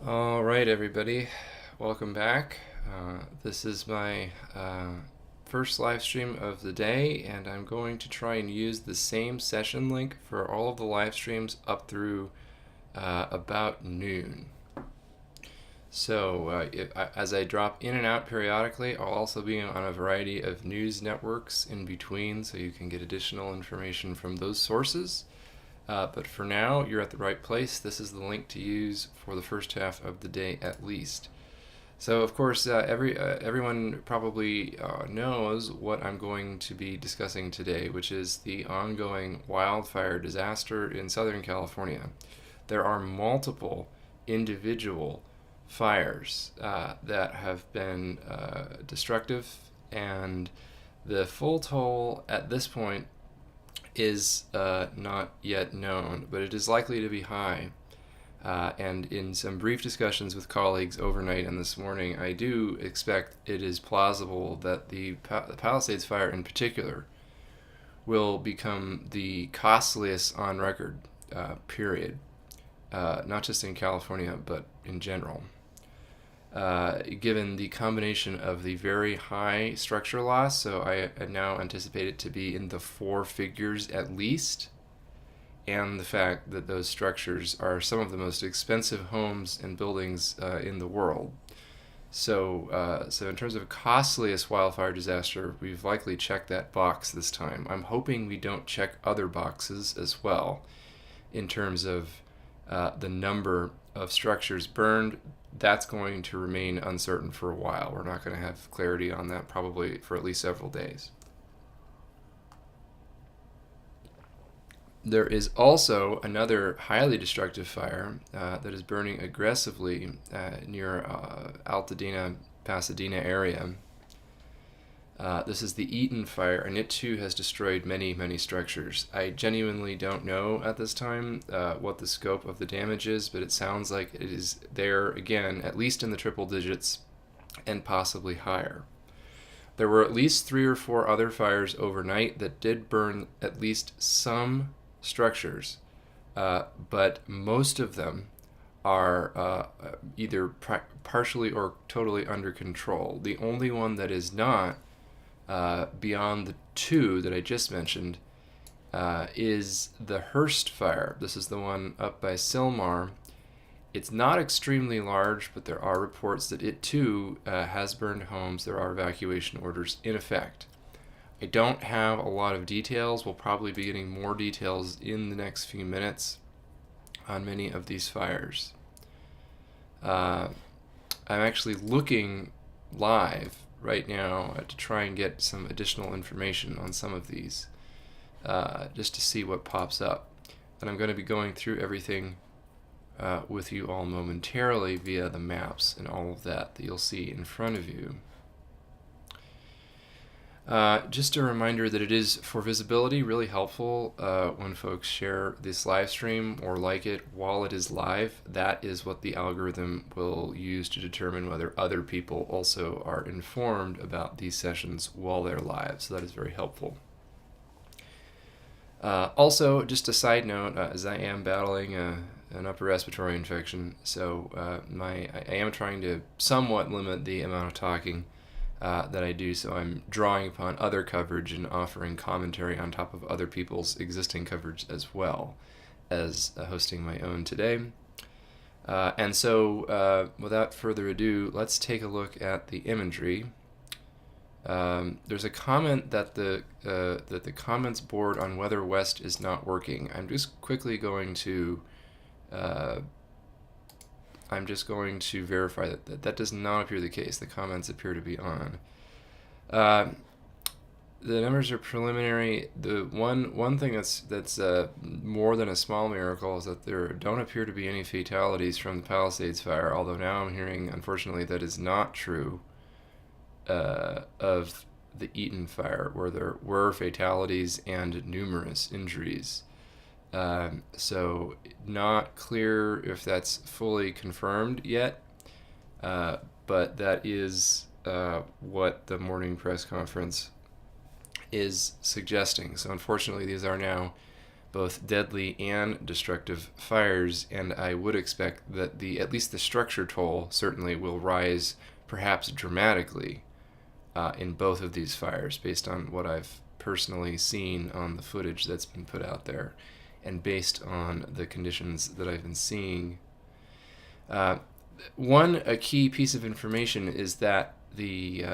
All right, everybody, welcome back. This is my first live stream of the day, and I'm going to try and use the same session link for all of the live streams up through about noon. So, as I drop in and out periodically, I'll also be on a variety of news networks in between, so you can get additional information from those sources. But for now, you're at the right place. This is the link to use for the first half of the day at least. So, of course, everyone probably knows what I'm going to be discussing today, which is the ongoing wildfire disaster in Southern California. There are multiple individual fires that have been destructive, and the full toll at this point is not yet known, but it is likely to be high. And in some brief discussions with colleagues overnight and this morning, I do expect it is plausible that the Palisades fire in particular will become the costliest on record, period. Not just in California, but in general. Given the combination of the very high structure loss, so I now anticipate it to be in the four figures at least, and the fact that those structures are some of the most expensive homes and buildings in the world. So in terms of costliest wildfire disaster, we've likely checked that box this time. I'm hoping we don't check other boxes as well in terms of the number of structures burned. That's going to remain uncertain for a while. We're not going to have clarity on that probably for at least several days. There is also another highly destructive fire that is burning aggressively near Altadena, Pasadena area. This is the Eaton fire, and it too has destroyed many, many structures. I genuinely don't know at this time what the scope of the damage is, but it sounds like it is there again, at least in the triple digits, and possibly higher. There were at least 3 or 4 other fires overnight that did burn at least some structures, but most of them are either partially or totally under control. The only one that is not, beyond the 2 that I just mentioned, is the Hearst fire. This is the one up by Sylmar. It's not extremely large, but there are reports that it too has burned homes. There are evacuation orders in effect. I don't have a lot of details. We'll probably be getting more details in the next few minutes on many of these fires. I'm actually looking live right now to try and get some additional information on some of these, just to see what pops up. And I'm going to be going through everything with you all momentarily via the maps and all of that you'll see in front of you. Just a reminder that it is, for visibility, really helpful when folks share this live stream or like it while it is live. That is what the algorithm will use to determine whether other people also are informed about these sessions while they're live. So that is very helpful. Also, just a side note, as I am battling an upper respiratory infection, so I am trying to somewhat limit the amount of talking that I do, so I'm drawing upon other coverage and offering commentary on top of other people's existing coverage as well as hosting my own today. And so without further ado, let's take a look at the imagery. There's a comment that the comments board on Weather West is not working. I'm just going to verify that does not appear the case. The comments appear to be on. The numbers are preliminary. The one thing that's more than a small miracle is that there don't appear to be any fatalities from the Palisades fire, although now I'm hearing, unfortunately, that is not true of the Eaton fire, where there were fatalities and numerous injuries. So not clear if that's fully confirmed yet, but that is what the morning press conference is suggesting. So unfortunately, these are now both deadly and destructive fires, and I would expect that at least the structure toll certainly will rise, perhaps dramatically, in both of these fires, based on what I've personally seen on the footage that's been put out there, and based on the conditions that I've been seeing. A key piece of information is that the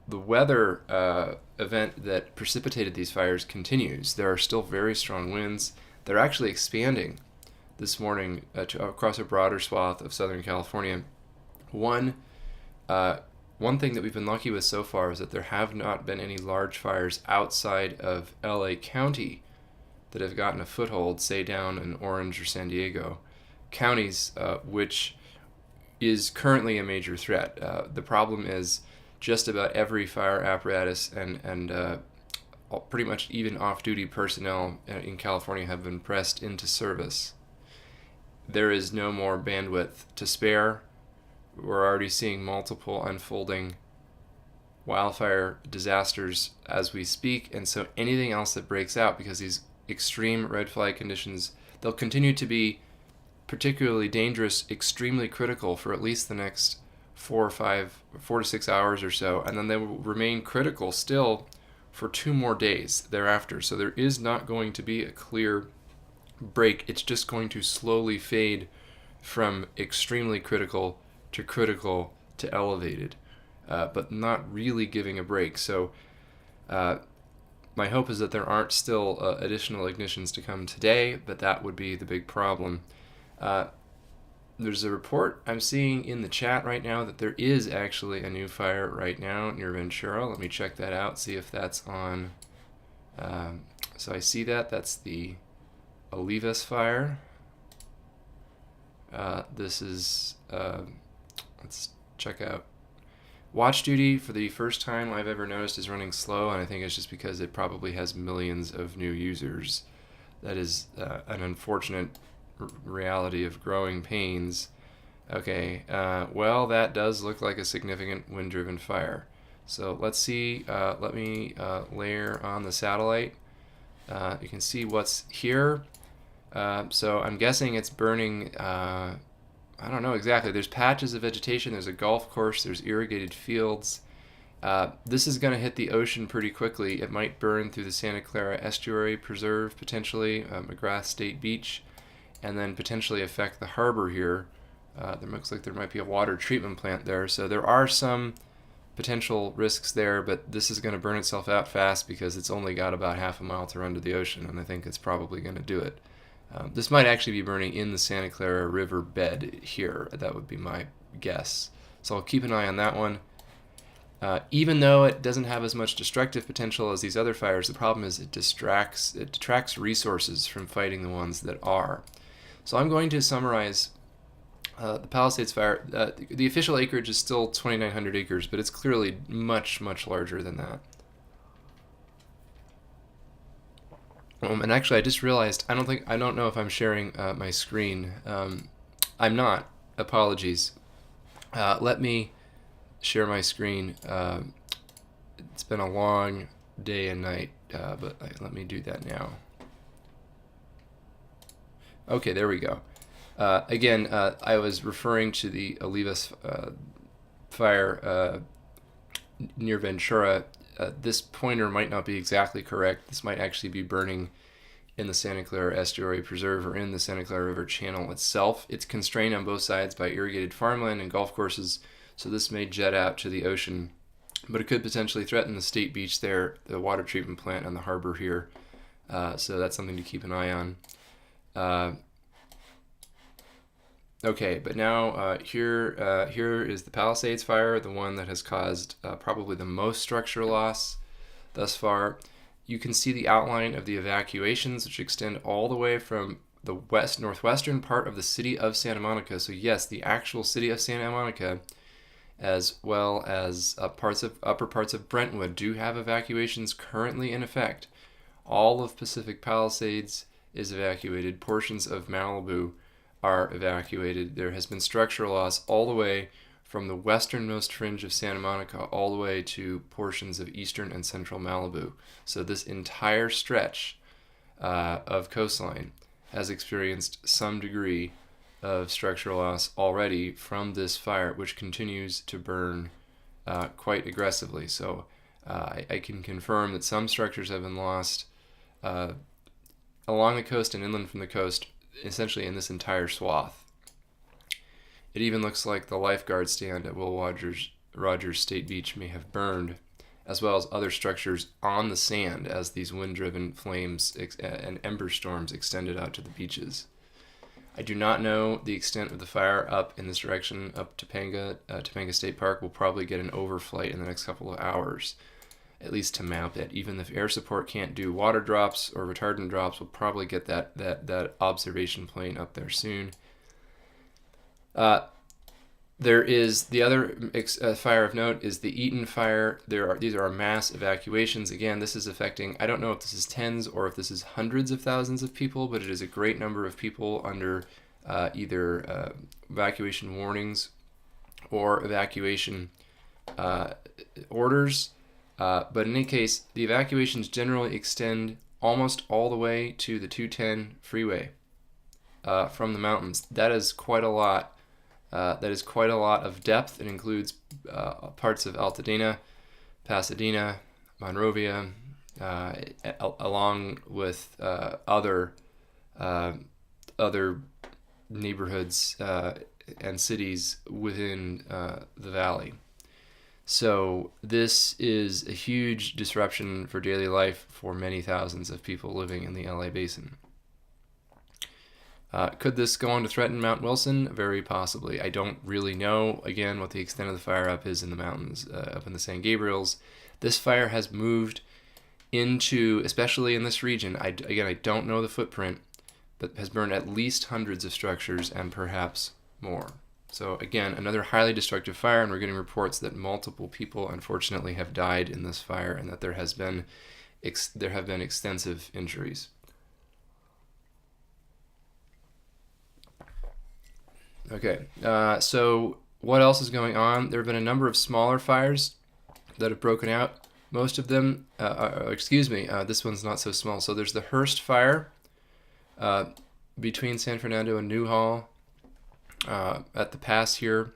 weather event that precipitated these fires continues. There are still very strong winds. They're actually expanding this morning across a broader swath of Southern California. One thing that we've been lucky with so far is that there have not been any large fires outside of LA County that have gotten a foothold, say down in Orange or San Diego counties, which is currently a major threat. The problem is just about every fire apparatus and pretty much even off-duty personnel in California have been pressed into service. There is no more bandwidth to spare. We're already seeing multiple unfolding wildfire disasters as we speak, and so anything else that breaks out, because these extreme red flag conditions, they'll continue to be particularly dangerous, extremely critical for at least the next 4 to 6 hours or so, and then they will remain critical still for 2 more days thereafter. So there is not going to be a clear break. It's just going to slowly fade from extremely critical to elevated, but not really giving a break. So my hope is that there aren't still additional ignitions to come today, but that would be the big problem. There's a report I'm seeing in the chat right now that there is actually a new fire right now near Ventura. Let me check that out, see if that's on. So I see that's the Olivas fire. This is, let's check out. Watch duty for the first time I've ever noticed is running slow, and I think it's just because it probably has millions of new users. That is an unfortunate reality of growing pains. Okay, well, that does look like a significant wind-driven fire. So let's see, let me layer on the satellite. You can see what's here. So I'm guessing it's burning, I don't know exactly. There's patches of vegetation, there's a golf course, there's irrigated fields. This is going to hit the ocean pretty quickly. It might burn through the Santa Clara Estuary Preserve, potentially, McGrath State Beach, and then potentially affect the harbor here. There looks like there might be a water treatment plant there, so there are some potential risks there, but this is going to burn itself out fast because it's only got about half a mile to run to the ocean, and I think it's probably going to do it. This might actually be burning in the Santa Clara River bed here. That would be my guess. So I'll keep an eye on that one. Even though it doesn't have as much destructive potential as these other fires, the problem is it detracts resources from fighting the ones that are. So I'm going to summarize the Palisades fire. The official acreage is still 2,900 acres, but it's clearly much, much larger than that. And actually, I just realized I don't know if I'm sharing my screen. I'm not. Apologies. Let me share my screen. It's been a long day and night, but let me do that now. Okay, there we go. Again, I was referring to the Olivas fire near Ventura. This pointer might not be exactly correct. This might actually be burning in the Santa Clara Estuary Preserve or in the Santa Clara River Channel itself. It's constrained on both sides by irrigated farmland and golf courses, so this may jet out to the ocean, but it could potentially threaten the state beach there, the water treatment plant, and the harbor here. So that's something to keep an eye on. Okay, but now here is the Palisades fire, the one that has caused probably the most structural loss thus far. You can see the outline of the evacuations, which extend all the way from the northwestern part of the city of Santa Monica. So yes, the actual city of Santa Monica, as well as upper parts of Brentwood, do have evacuations currently in effect. All of Pacific Palisades is evacuated. Portions of Malibu are evacuated. There has been structural loss all the way from the westernmost fringe of Santa Monica all the way to portions of eastern and central Malibu. So this entire stretch of coastline has experienced some degree of structural loss already from this fire, which continues to burn quite aggressively. So I can confirm that some structures have been lost along the coast and inland from the coast, essentially in this entire swath. It even looks like the lifeguard stand at Will Rogers State Beach may have burned, as well as other structures on the sand as these wind-driven flames and ember storms extended out to the beaches. I do not know the extent of the fire up in this direction, up Topanga State Park. Will probably get an overflight in the next couple of hours, at least to map it. Even if air support can't do water drops or retardant drops, we'll probably get that observation plane up there soon. There is the other fire of note is the Eaton fire. These are mass evacuations. Again, this is affecting, I don't know if this is tens or if this is hundreds of thousands of people, but it is a great number of people under either evacuation warnings or evacuation orders. But in any case, the evacuations generally extend almost all the way to the 210 freeway from the mountains. That is quite a lot. That is quite a lot of depth. It includes parts of Altadena, Pasadena, Monrovia, along with other neighborhoods and cities within the valley. So this is a huge disruption for daily life for many thousands of people living in the LA basin. Could this go on to threaten Mount Wilson? Very possibly. I don't really know, again, what the extent of the fire up is in the mountains, up in the San Gabriels. This fire has moved into, especially in this region, I don't know the footprint, but has burned at least hundreds of structures and perhaps more. So again, another highly destructive fire, and we're getting reports that multiple people, unfortunately, have died in this fire and that there have been extensive injuries. Okay, so what else is going on? There have been a number of smaller fires that have broken out. Most of them, this one's not so small. So there's the Hearst fire between San Fernando and Newhall at the pass here,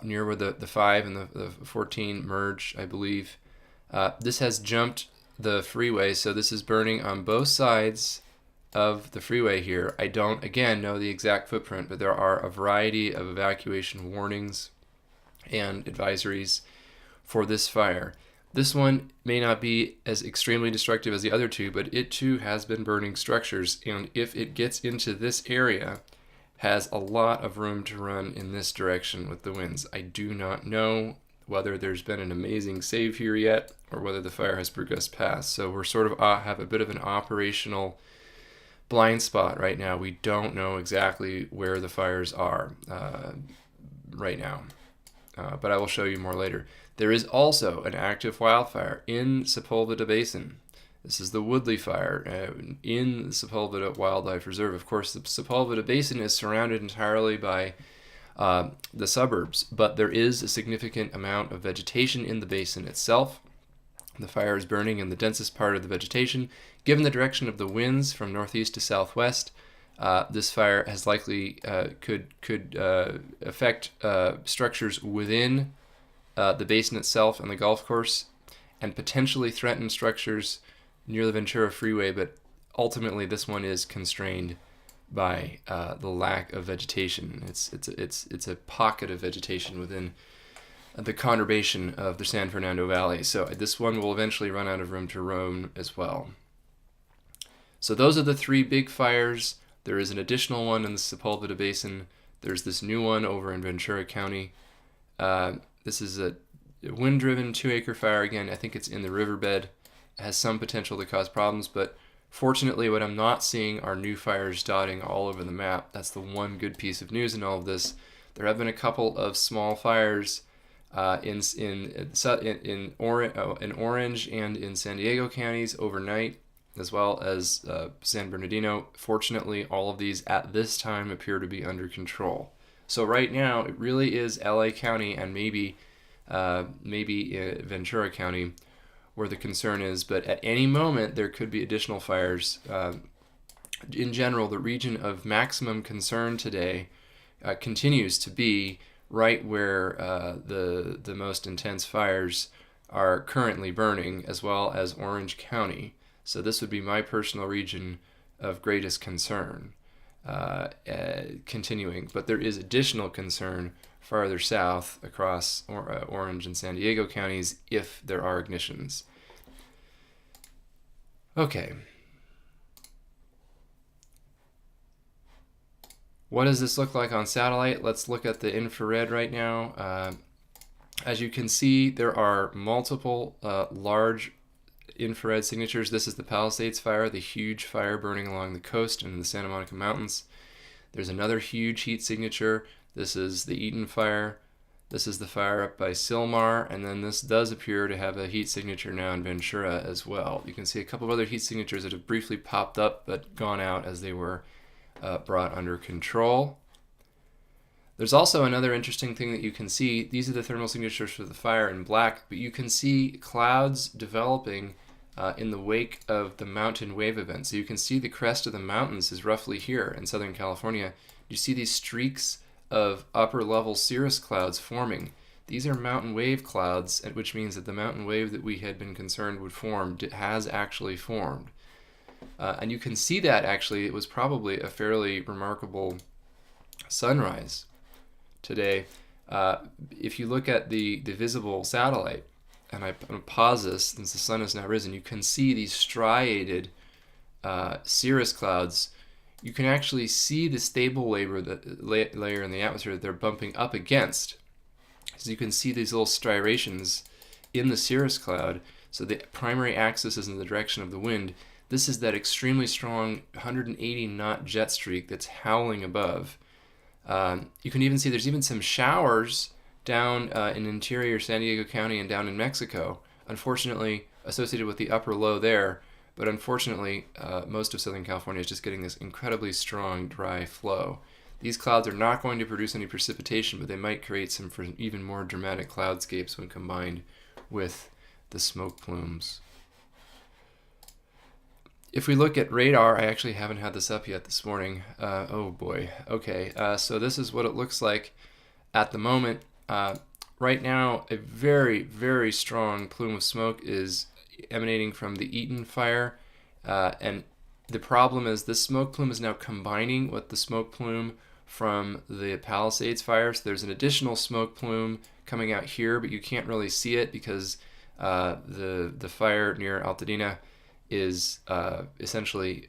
near where the 5 and the 14 merge, I believe. This has jumped the freeway, so this is burning on both sides of the freeway here. I don't, again, know the exact footprint, but there are a variety of evacuation warnings and advisories for this fire. This one may not be as extremely destructive as the other two, but it too has been burning structures, and if it gets into this area, has a lot of room to run in this direction with the winds. I do not know whether there's been an amazing save here yet, or whether the fire has progressed past. So we're sort of have a bit of an operational blind spot right now. We don't know exactly where the fires are right now, but I will show you more later. There is also an active wildfire in Sepulveda Basin. This is the Woodley Fire in the Sepulveda Wildlife Reserve. Of course, the Sepulveda Basin is surrounded entirely by the suburbs, but there is a significant amount of vegetation in the basin itself. The fire is burning in the densest part of the vegetation. Given the direction of the winds from northeast to southwest, this fire has likely could affect structures within the basin itself and the golf course, and potentially threaten structures near the Ventura Freeway. But ultimately, this one is constrained by the lack of vegetation. It's a pocket of vegetation within the conurbation of the San Fernando Valley. So this one will eventually run out of room to roam as well. So those are the three big fires. There is an additional one in the Sepulveda Basin. There's this new one over in Ventura County. This is a wind-driven 2-acre fire. Again, I think it's in the riverbed. It has some potential to cause problems, but fortunately what I'm not seeing are new fires dotting all over the map. That's the one good piece of news in all of this. There have been a couple of small fires in Orange and in San Diego counties overnight, as well as San Bernardino. Fortunately, all of these at this time appear to be under control. So right now, it really is LA County and maybe Ventura County where the concern is, but at any moment there could be additional fires. In general, the region of maximum concern today continues to be right where the most intense fires are currently burning, as well as Orange County. So this would be my personal region of greatest concern continuing. But there is additional concern farther south across Orange and San Diego counties if there are ignitions. Okay. What does this look like on satellite? Let's look at the infrared right now. As you can see, there are multiple large infrared signatures. This is the Palisades fire, the huge fire burning along the coast and in the Santa Monica Mountains. There's another huge heat signature. This is the Eaton fire. This is the fire up by Sylmar, and then this does appear to have a heat signature now in Ventura as well. You can see a couple of other heat signatures that have briefly popped up but gone out as they were brought under control. There's also another interesting thing that you can see. These are the thermal signatures for the fire in black, but you can see clouds developing in the wake of the mountain wave event. So you can see the crest of the mountains is roughly here in Southern California. You see these streaks of upper level cirrus clouds forming. These are mountain wave clouds, which means that the mountain wave that we had been concerned would form has actually formed. And you can see that actually it was probably a fairly remarkable sunrise today. If you look at the visible satellite, and I'm going to pause this since the sun has now risen, you can see these striated cirrus clouds. You can actually see the stable layer in the atmosphere that they're bumping up against. So you can see these little striations in the cirrus cloud. So the primary axis is in the direction of the wind. This is that extremely strong 180 knot jet streak that's howling above. You can even see there's even some showers down in interior San Diego County and down in Mexico, unfortunately associated with the upper low there. But unfortunately, most of Southern California is just getting this incredibly strong dry flow. These clouds are not going to produce any precipitation, but they might create some even more dramatic cloudscapes when combined with the smoke plumes. If we look at radar, I actually haven't had this up yet this morning. Oh boy. Okay, so this is what it looks like at the moment. Right now, a very, very strong plume of smoke is emanating from the Eaton fire, and the problem is this smoke plume is now combining with the smoke plume from the Palisades fire. So there's an additional smoke plume coming out here, but you can't really see it because the fire near Altadena is essentially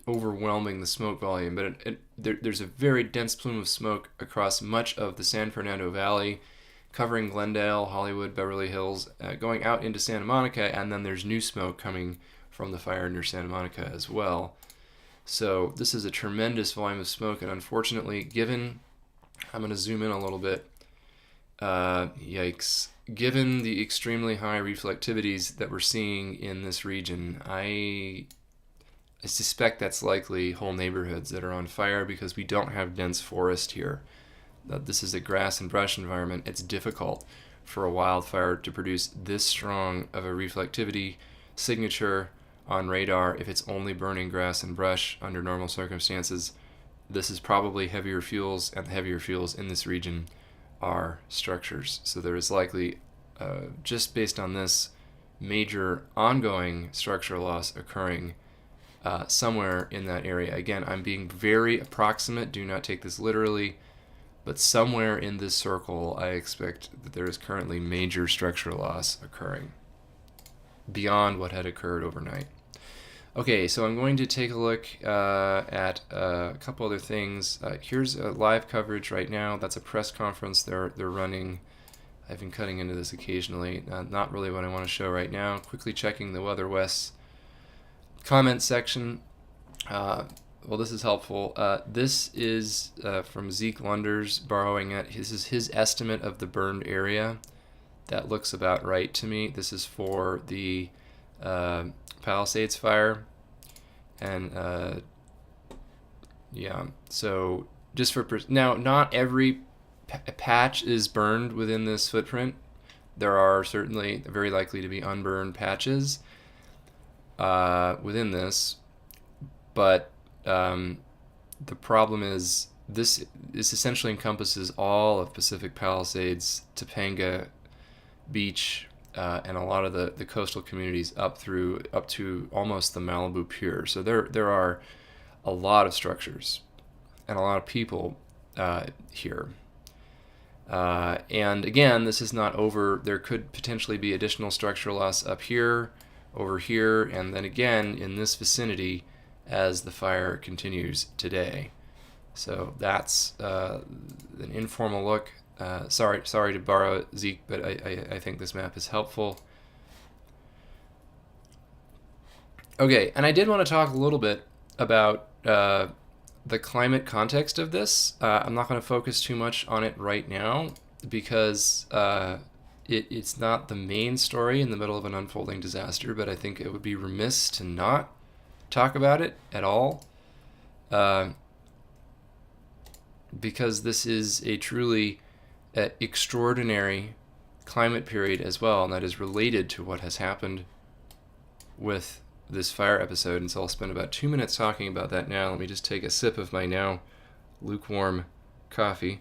overwhelming the smoke volume. But there's a very dense plume of smoke across much of the San Fernando Valley, covering Glendale, Hollywood, Beverly Hills, going out into Santa Monica, and then there's new smoke coming from the fire near Santa Monica as well. So this is a tremendous volume of smoke, and unfortunately, given, I'm going to zoom in a little bit, yikes, given the extremely high reflectivities that we're seeing in this region, I suspect that's likely whole neighborhoods that are on fire because we don't have dense forest here. This is a grass and brush environment. It's difficult for a wildfire to produce this strong of a reflectivity signature on radar if it's only burning grass and brush under normal circumstances. This is probably heavier fuels, and the heavier fuels in this region are structures. So there is likely, just based on this, major ongoing structural loss occurring somewhere in that area. Again, I'm being very approximate. Do not take this literally. But somewhere in this circle, I expect that there is currently major structural loss occurring beyond what had occurred overnight. Okay, so I'm going to take a look at a couple other things. Here's a live coverage right now. That's a press conference they're running. I've been cutting into this occasionally. Not really what I want to show right now. Quickly checking the Weather West's comment section. Well, this is helpful. This is from Zeke Lunders, borrowing it. This is his estimate of the burned area. That looks about right to me. This is for the Palisades fire. And yeah, so now, not every patch is burned within this footprint. There are certainly very likely to be unburned patches within this, but the problem is this essentially encompasses all of Pacific Palisades, Topanga Beach, and a lot of the coastal communities up to almost the Malibu Pier. So there are a lot of structures and a lot of people here. And again, this is not over. There could potentially be additional structural loss up here, over here, and then again in this vicinity as the fire continues today. So that's an informal look. Sorry to borrow Zeke, but I think this map is helpful. Okay, and I did want to talk a little bit about the climate context of this. I'm not going to focus too much on it right now because it's not the main story in the middle of an unfolding disaster, but I think it would be remiss to not talk about it at all, because this is a truly extraordinary climate period as well, and that is related to what has happened with this fire episode. And so I'll spend about 2 minutes talking about that now. Let me just take a sip of my now lukewarm coffee.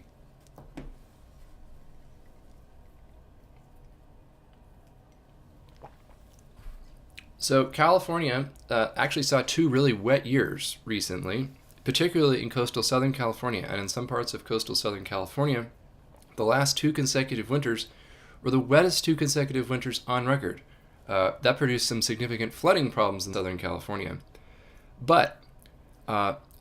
So California actually saw 2 really wet years recently, particularly in coastal Southern California, and in some parts of coastal Southern California, the last 2 consecutive winters were the wettest 2 consecutive winters on record. That produced some significant flooding problems in Southern California. But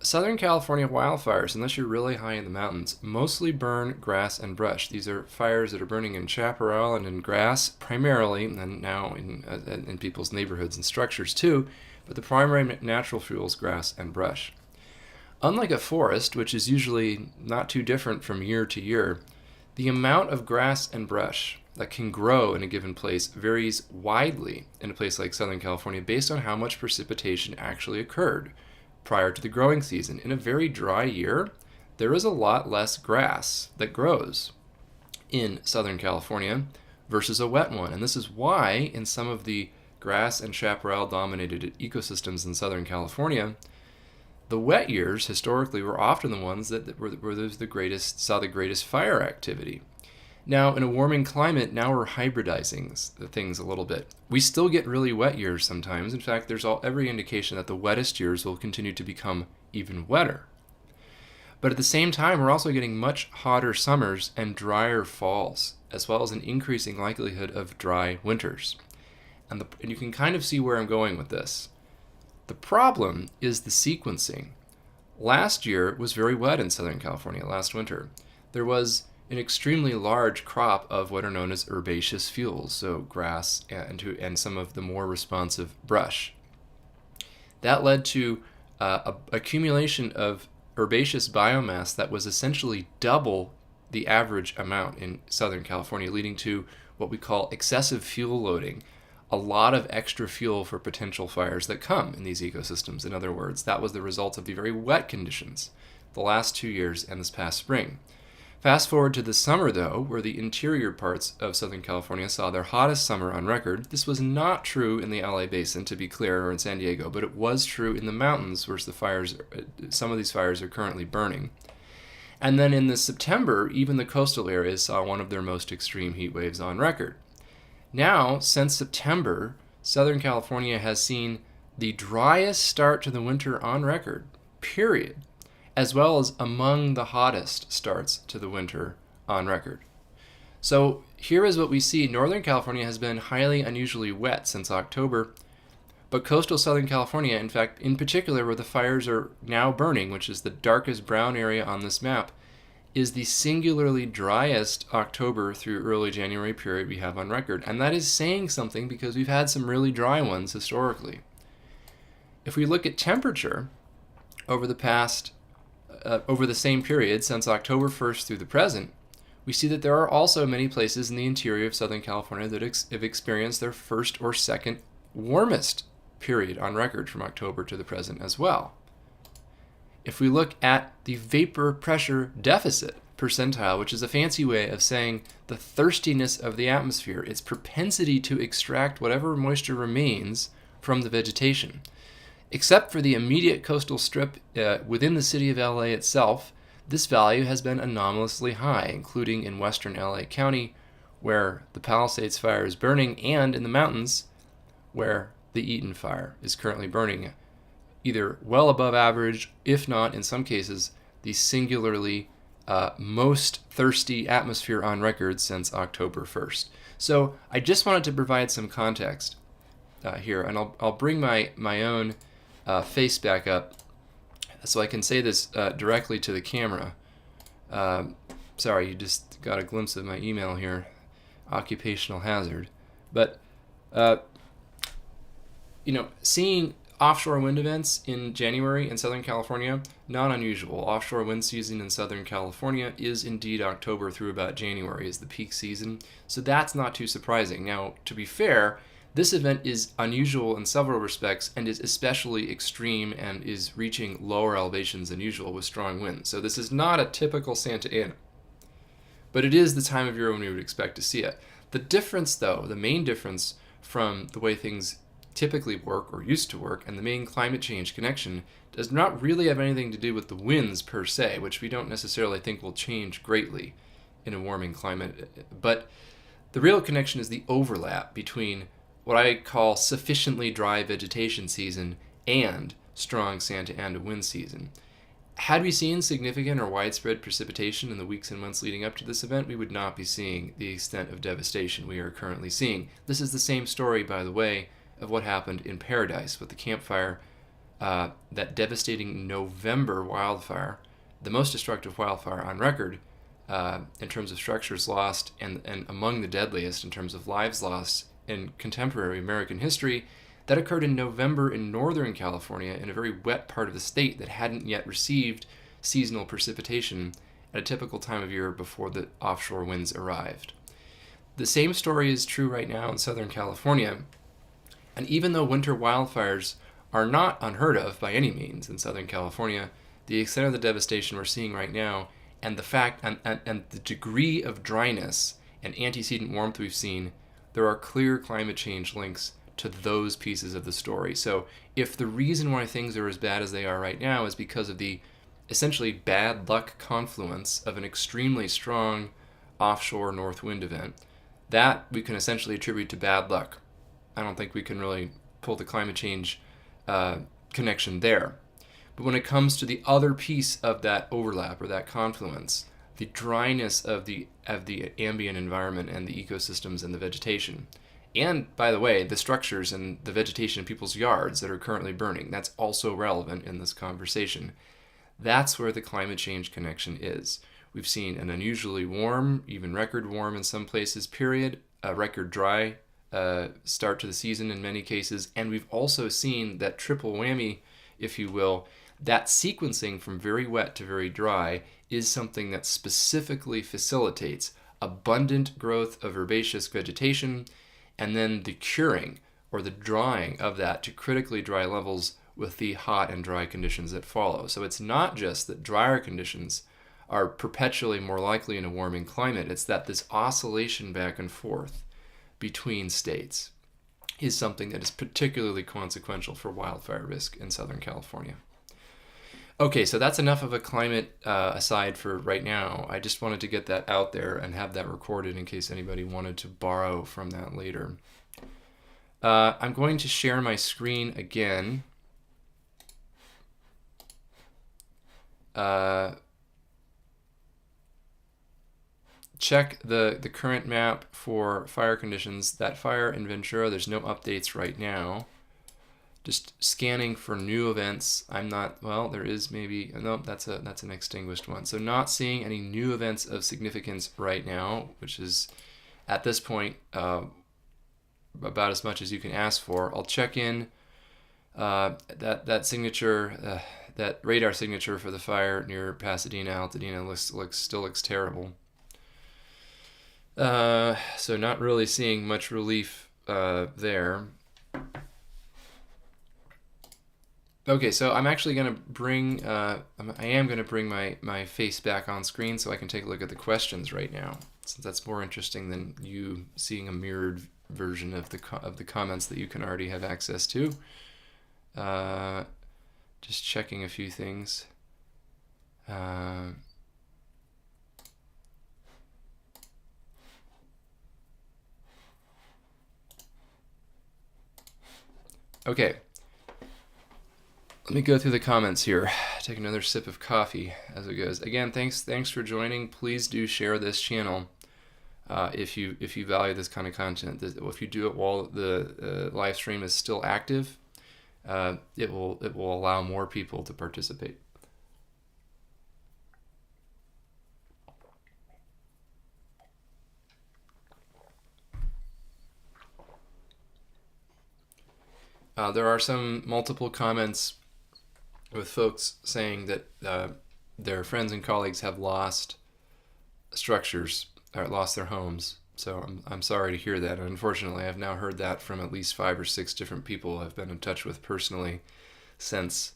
Southern California wildfires, unless you're really high in the mountains, mostly burn grass and brush. These are fires that are burning in chaparral and in grass primarily, and now in people's neighborhoods and structures too, but the primary natural fuel is grass and brush. Unlike a forest, which is usually not too different from year to year, the amount of grass and brush that can grow in a given place varies widely in a place like Southern California based on how much precipitation actually occurred prior to the growing season. In a very dry year, there is a lot less grass that grows in Southern California versus a wet one. And this is why in some of the grass and chaparral dominated ecosystems in Southern California, the wet years historically were often the ones that saw the greatest fire activity. Now, in a warming climate, now we're hybridizing things a little bit. We still get really wet years sometimes. In fact, there's every indication that the wettest years will continue to become even wetter. But at the same time, we're also getting much hotter summers and drier falls, as well as an increasing likelihood of dry winters. And you can kind of see where I'm going with this. The problem is the sequencing. Last year was very wet in Southern California, last winter. There was an extremely large crop of what are known as herbaceous fuels, so grass and some of the more responsive brush. That led to accumulation of herbaceous biomass that was essentially double the average amount in Southern California, leading to what we call excessive fuel loading, a lot of extra fuel for potential fires that come in these ecosystems. In other words, that was the result of the very wet conditions the last 2 years and this past spring. Fast forward to the summer, though, where the interior parts of Southern California saw their hottest summer on record. This was not true in the LA basin, to be clear, or in San Diego, but it was true in the mountains, where some of these fires are currently burning. And then in the September, even the coastal areas saw one of their most extreme heat waves on record. Now, since September, Southern California has seen the driest start to the winter on record, period, as well as among the hottest starts to the winter on record. So here is what we see. Northern California has been highly unusually wet since October, but coastal Southern California, in fact, in particular where the fires are now burning, which is the darkest brown area on this map, is the singularly driest October through early January period we have on record. And that is saying something because we've had some really dry ones historically. If we look at temperature over the same period since October 1st through the present, we see that there are also many places in the interior of Southern California that have experienced their first or second warmest period on record from October to the present as well. If we look at the vapor pressure deficit percentile, which is a fancy way of saying the thirstiness of the atmosphere, its propensity to extract whatever moisture remains from the vegetation. Except for the immediate coastal strip within the city of LA itself, this value has been anomalously high, including in western LA County, where the Palisades fire is burning, and in the mountains, where the Eaton fire is currently burning, either well above average, if not, in some cases, the singularly most thirsty atmosphere on record since October 1st. So I just wanted to provide some context here, and I'll bring my own face back up so I can say this directly to the camera. Sorry, you just got a glimpse of my email here. Occupational hazard. But, seeing offshore wind events in January in Southern California, not unusual. Offshore wind season in Southern California is indeed October through about January is the peak season. So that's not too surprising. Now, to be fair, this event is unusual in several respects and is especially extreme and is reaching lower elevations than usual with strong winds. So this is not a typical Santa Ana, but it is the time of year when we would expect to see it. The difference, though, the main difference from the way things typically work or used to work and the main climate change connection does not really have anything to do with the winds per se, which we don't necessarily think will change greatly in a warming climate. But the real connection is the overlap between what I call sufficiently dry vegetation season and strong Santa Ana wind season. Had we seen significant or widespread precipitation in the weeks and months leading up to this event, we would not be seeing the extent of devastation we are currently seeing. This is the same story, by the way, of what happened in Paradise with the Camp Fire, that devastating November wildfire, the most destructive wildfire on record in terms of structures lost and among the deadliest in terms of lives lost in contemporary American history. That occurred in November in Northern California in a very wet part of the state that hadn't yet received seasonal precipitation at a typical time of year before the offshore winds arrived. The same story is true right now in Southern California. And even though winter wildfires are not unheard of by any means in Southern California, the extent of the devastation we're seeing right now and the fact and the degree of dryness and antecedent warmth we've seen, there are clear climate change links to those pieces of the story. So if the reason why things are as bad as they are right now is because of the essentially bad luck confluence of an extremely strong offshore north wind event, that we can essentially attribute to bad luck. I don't think we can really pull the climate change connection there. But when it comes to the other piece of that overlap or that confluence, the dryness of the ambient environment and the ecosystems and the vegetation, and by the way, the structures and the vegetation in people's yards that are currently burning, that's also relevant in this conversation. That's where the climate change connection is. We've seen an unusually warm, even record warm in some places, period, a record dry start to the season in many cases, and we've also seen that triple whammy, if you will, that sequencing from very wet to very dry is something that specifically facilitates abundant growth of herbaceous vegetation and then the curing or the drying of that to critically dry levels with the hot and dry conditions that follow. So it's not just that drier conditions are perpetually more likely in a warming climate, it's that this oscillation back and forth between states is something that is particularly consequential for wildfire risk in Southern California. Okay, so that's enough of a climate aside for right now. I just wanted to get that out there and have that recorded in case anybody wanted to borrow from that later. I'm going to share my screen again. Check the current map for fire conditions. That fire in Ventura, there's no updates right now. Just scanning for new events. I'm not, well, there is maybe, no, that's an extinguished one. So not seeing any new events of significance right now, which is at this point about as much as you can ask for. I'll check in that signature, that radar signature for the fire near Pasadena, Altadena still looks terrible. So not really seeing much relief there. Okay, so I'm actually going to bring, I am going to bring my face back on screen so I can take a look at the questions right now, since that's more interesting than you seeing a mirrored version of the comments that you can already have access to. Just checking a few things. Okay. Let me go through the comments here. Take another sip of coffee as it goes. Again, thanks for joining. Please do share this channel if you value this kind of content. If you do it while the live stream is still active, it will allow more people to participate. There are some multiple comments with folks saying that their friends and colleagues have lost structures or lost their homes. So I'm sorry to hear that. And unfortunately, I've now heard that from at least 5 or 6 different people I've been in touch with personally since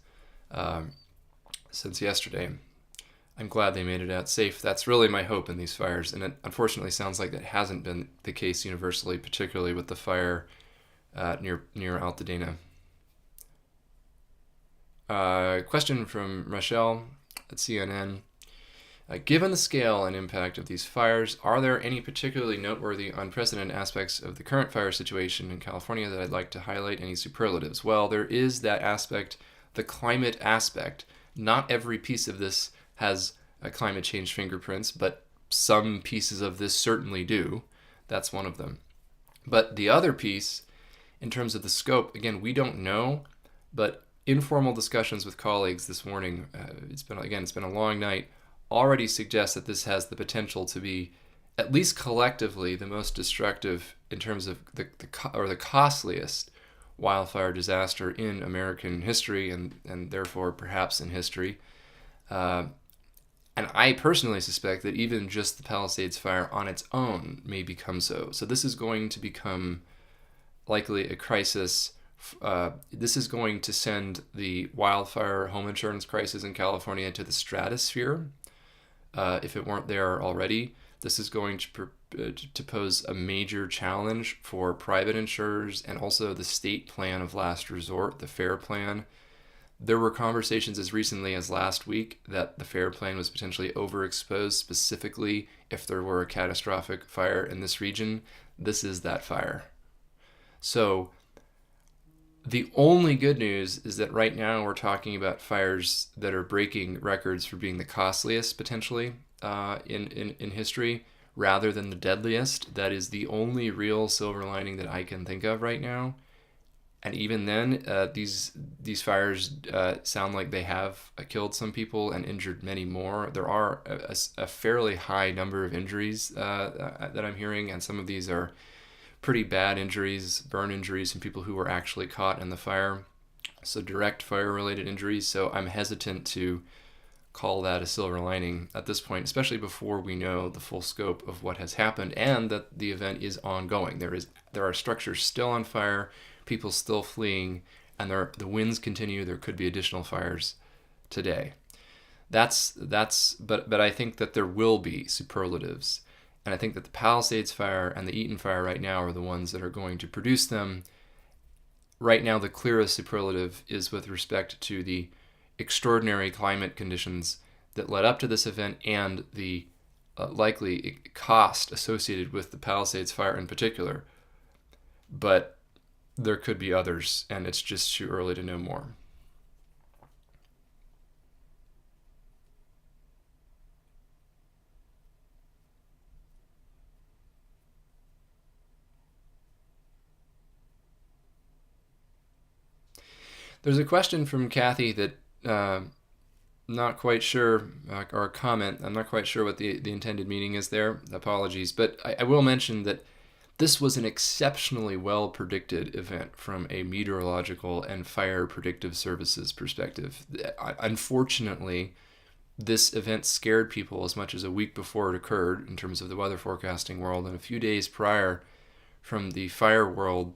yesterday. I'm glad they made it out safe. That's really my hope in these fires. And it unfortunately sounds like that hasn't been the case universally, particularly with the fire near Altadena. Question from Rochelle at CNN. Given the scale and impact of these fires, are there any particularly noteworthy, unprecedented aspects of the current fire situation in California that I'd like to highlight? Any superlatives? Well, there is that aspect, the climate aspect. Not every piece of this has a climate change fingerprints, but some pieces of this certainly do. That's one of them. But the other piece, in terms of the scope, again, we don't know, but informal discussions with colleagues this morning, it's been a long night, already suggest that this has the potential to be, at least collectively, the most destructive in terms of the costliest wildfire disaster in American history and therefore perhaps in history. And I personally suspect that even just the Palisades fire on its own may become so. So this is going to become likely a crisis. This is going to send the wildfire home insurance crisis in California to the stratosphere. If it weren't there already, this is going to pose a major challenge for private insurers and also the state plan of last resort, the FAIR plan. There were conversations as recently as last week that the FAIR plan was potentially overexposed, specifically if there were a catastrophic fire in this region. This is that fire. So the only good news is that right now we're talking about fires that are breaking records for being the costliest potentially in history rather than the deadliest. That is the only real silver lining that I can think of right now. And even then, these fires sound like they have killed some people and injured many more. There are a fairly high number of injuries that I'm hearing, and some of these are pretty bad injuries, burn injuries from people who were actually caught in the fire. So direct fire-related injuries. So I'm hesitant to call that a silver lining at this point, especially before we know the full scope of what has happened and that the event is ongoing. There are structures still on fire, people still fleeing, and the winds continue. There could be additional fires today. But I think that there will be superlatives. And I think that the Palisades fire and the Eaton fire right now are the ones that are going to produce them. Right now, the clearest superlative is with respect to the extraordinary climate conditions that led up to this event and the likely cost associated with the Palisades fire in particular. But there could be others, and it's just too early to know more. There's a question from Kathy that not quite sure, or a comment, I'm not quite sure what the intended meaning is there. Apologies. But I will mention that this was an exceptionally well predicted event from a meteorological and fire predictive services perspective. Unfortunately, this event scared people as much as a week before it occurred in terms of the weather forecasting world and a few days prior from the fire world,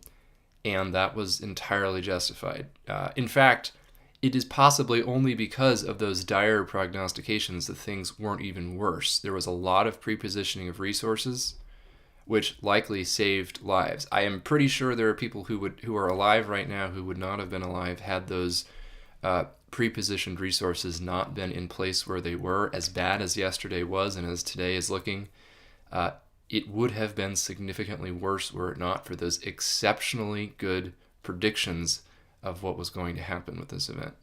and that was entirely justified. In fact, it is possibly only because of those dire prognostications that things weren't even worse. There was a lot of pre-positioning of resources, which likely saved lives. I am pretty sure there are people who are alive right now who would not have been alive had those pre-positioned resources not been in place where they were. As bad as yesterday was and as today is looking, it would have been significantly worse were it not for those exceptionally good predictions of what was going to happen with this event.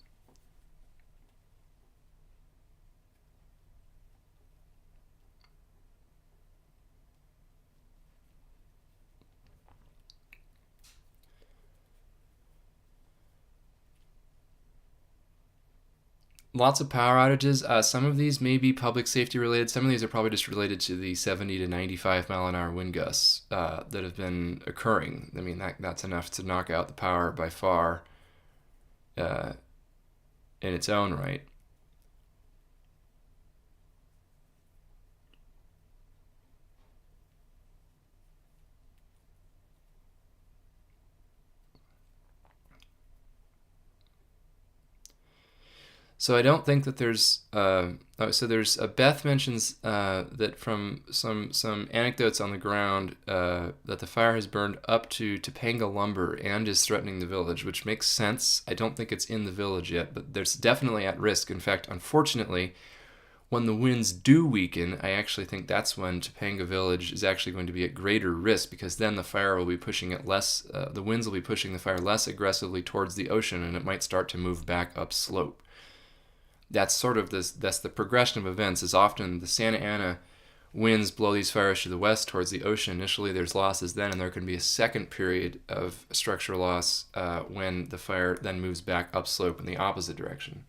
Lots of power outages. Some of these may be public safety related. Some of these are probably just related to the 70 to 95 mile an hour wind gusts that have been occurring. I mean, that's enough to knock out the power by far in its own right. So I don't think that there's. So there's Beth mentions that from some anecdotes on the ground that the fire has burned up to Topanga lumber and is threatening the village, which makes sense. I don't think it's in the village yet, but there's definitely at risk. In fact, unfortunately, when the winds do weaken, I actually think that's when Topanga Village is actually going to be at greater risk, because then the fire will be pushing it less. The winds will be pushing the fire less aggressively towards the ocean, and it might start to move back upslope. That's sort of that's the progression of events. Is often the Santa Ana winds blow these fires to the west towards the ocean. Initially there's losses then, and there can be a second period of structure loss when the fire then moves back upslope in the opposite direction.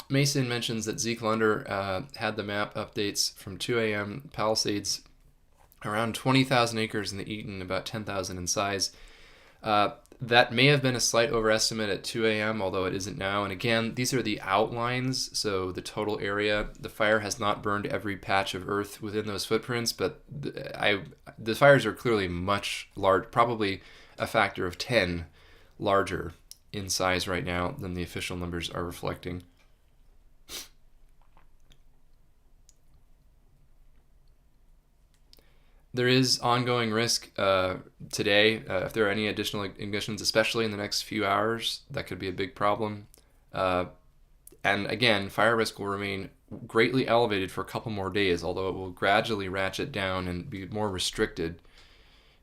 Mason mentions that Zeke Lunder had the map updates from 2 a.m. Palisades, around 20,000 acres in the Eaton, about 10,000 in size. That may have been a slight overestimate at 2 a.m., although it isn't now. And again, these are the outlines, so the total area. The fire has not burned every patch of earth within those footprints, but the fires are clearly much large, probably a factor of 10 larger in size right now than the official numbers are reflecting. There is ongoing risk today. If there are any additional ignitions, especially in the next few hours, that could be a big problem. And again, fire risk will remain greatly elevated for a couple more days, although it will gradually ratchet down and be more restricted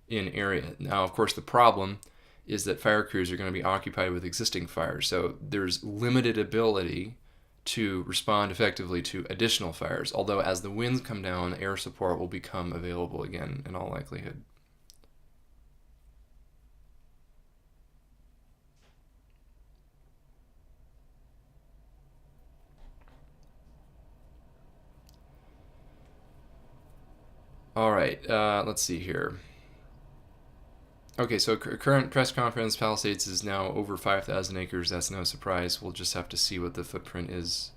in area. Now, of course, the problem is that fire crews are going to be occupied with existing fires, so there's limited ability to respond effectively to additional fires, although as the winds come down, air support will become available again in all likelihood. All right, let's see here. Okay, so current press conference, Palisades is now over 5,000 acres. That's no surprise. We'll just have to see what the footprint is.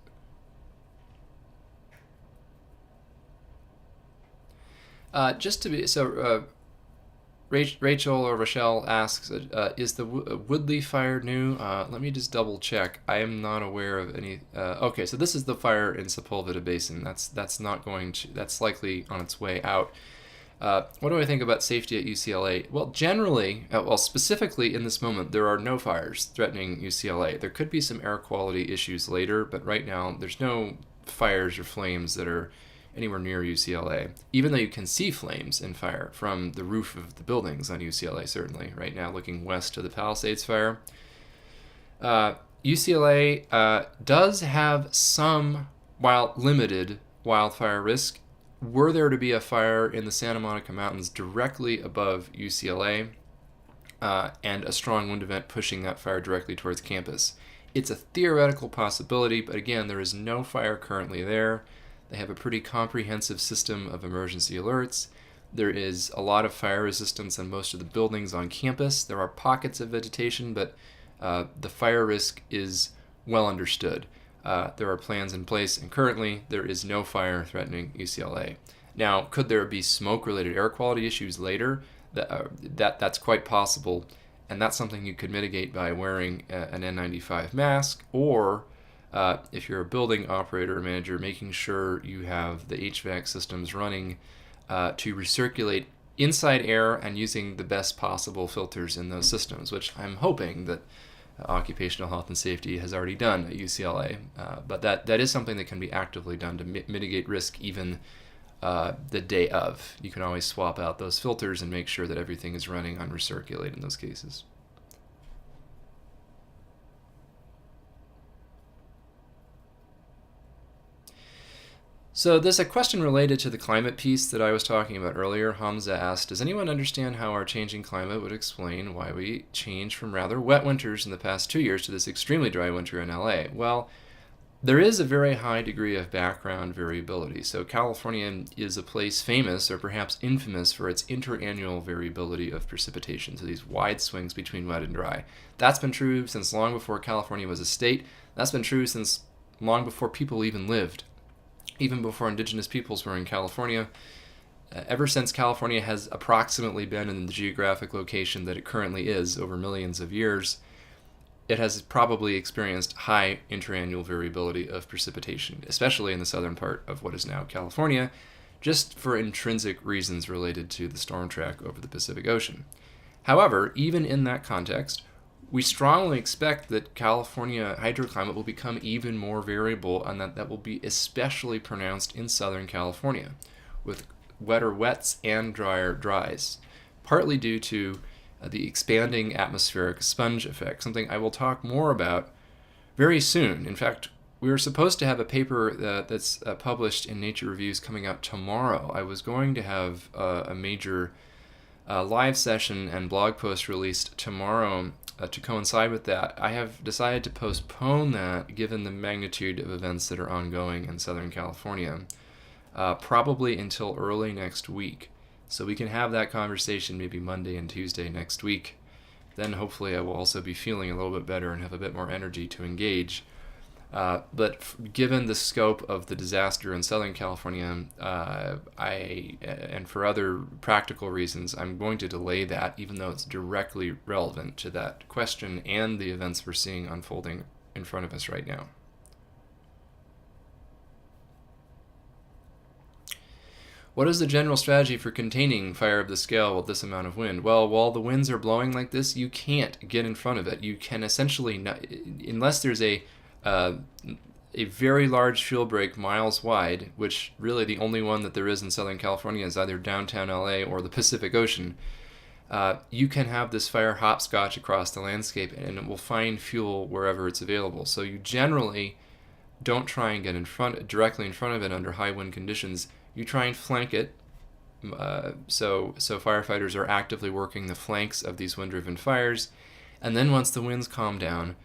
Just to be so, Rachel or Rochelle asks, is the Woodley fire new? Let me just double check. I am not aware of any. Okay, so this is the fire in Sepulveda Basin. That's not going to. That's likely on its way out. What do I think about safety at UCLA? Well, generally, specifically in this moment, there are no fires threatening UCLA. There could be some air quality issues later, but right now, there's no fires or flames that are anywhere near UCLA, even though you can see flames and fire from the roof of the buildings on UCLA, certainly, right now, looking west to the Palisades fire. UCLA does have some, while limited, wildfire risk. Were there to be a fire in the Santa Monica Mountains directly above UCLA and a strong wind event pushing that fire directly towards campus, it's a theoretical possibility, but again, there is no fire currently there. They have a pretty comprehensive system of emergency alerts. There is a lot of fire resistance on most of the buildings on campus. There are pockets of vegetation, but the fire risk is well understood. there are plans in place, and currently there is no fire threatening UCLA. Now, could there be smoke-related air quality issues later? That's quite possible, and that's something you could mitigate by wearing an N95 mask, or if you're a building operator or manager, making sure you have the HVAC systems running to recirculate inside air and using the best possible filters in those systems, which I'm hoping that Occupational Health and Safety has already done at UCLA. But that is something that can be actively done to mitigate risk even the day of. You can always swap out those filters and make sure that everything is running on recirculate in those cases. So there's a question related to the climate piece that I was talking about earlier. Hamza asked, does anyone understand how our changing climate would explain why we changed from rather wet winters in the past 2 years to this extremely dry winter in LA? Well, there is a very high degree of background variability. So California is a place famous, or perhaps infamous, for its interannual variability of precipitation, so these wide swings between wet and dry. That's been true since long before California was a state. That's been true since long before people even lived. Even before indigenous peoples were in California. Ever since California has approximately been in the geographic location that it currently is over millions of years, it has probably experienced high interannual variability of precipitation, especially in the southern part of what is now California, just for intrinsic reasons related to the storm track over the Pacific Ocean. However, even in that context, we strongly expect that California hydroclimate will become even more variable, and that will be especially pronounced in Southern California, with wetter wets and drier dries, partly due to the expanding atmospheric sponge effect, something I will talk more about very soon. In fact, we were supposed to have a paper that's published in Nature Reviews coming out tomorrow. I was going to have a major live session and blog post released tomorrow to coincide with that. I have decided to postpone that given the magnitude of events that are ongoing in Southern California, probably until early next week. So we can have that conversation maybe Monday and Tuesday next week. Then hopefully I will also be feeling a little bit better and have a bit more energy to engage. But given the scope of the disaster in Southern California, and for other practical reasons, I'm going to delay that, even though it's directly relevant to that question and the events we're seeing unfolding in front of us right now. What is the general strategy for containing fire of this scale with this amount of wind? Well, while the winds are blowing like this, you can't get in front of it. You can essentially not, unless there's a very large fuel break miles wide, which really the only one that there is in Southern California is either downtown LA or the Pacific Ocean. You can have this fire hopscotch across the landscape, and it will find fuel wherever it's available. So you generally don't try and get directly in front of it under high wind conditions. You try and flank it. So firefighters are actively working the flanks of these wind-driven fires, and then once the winds calm down,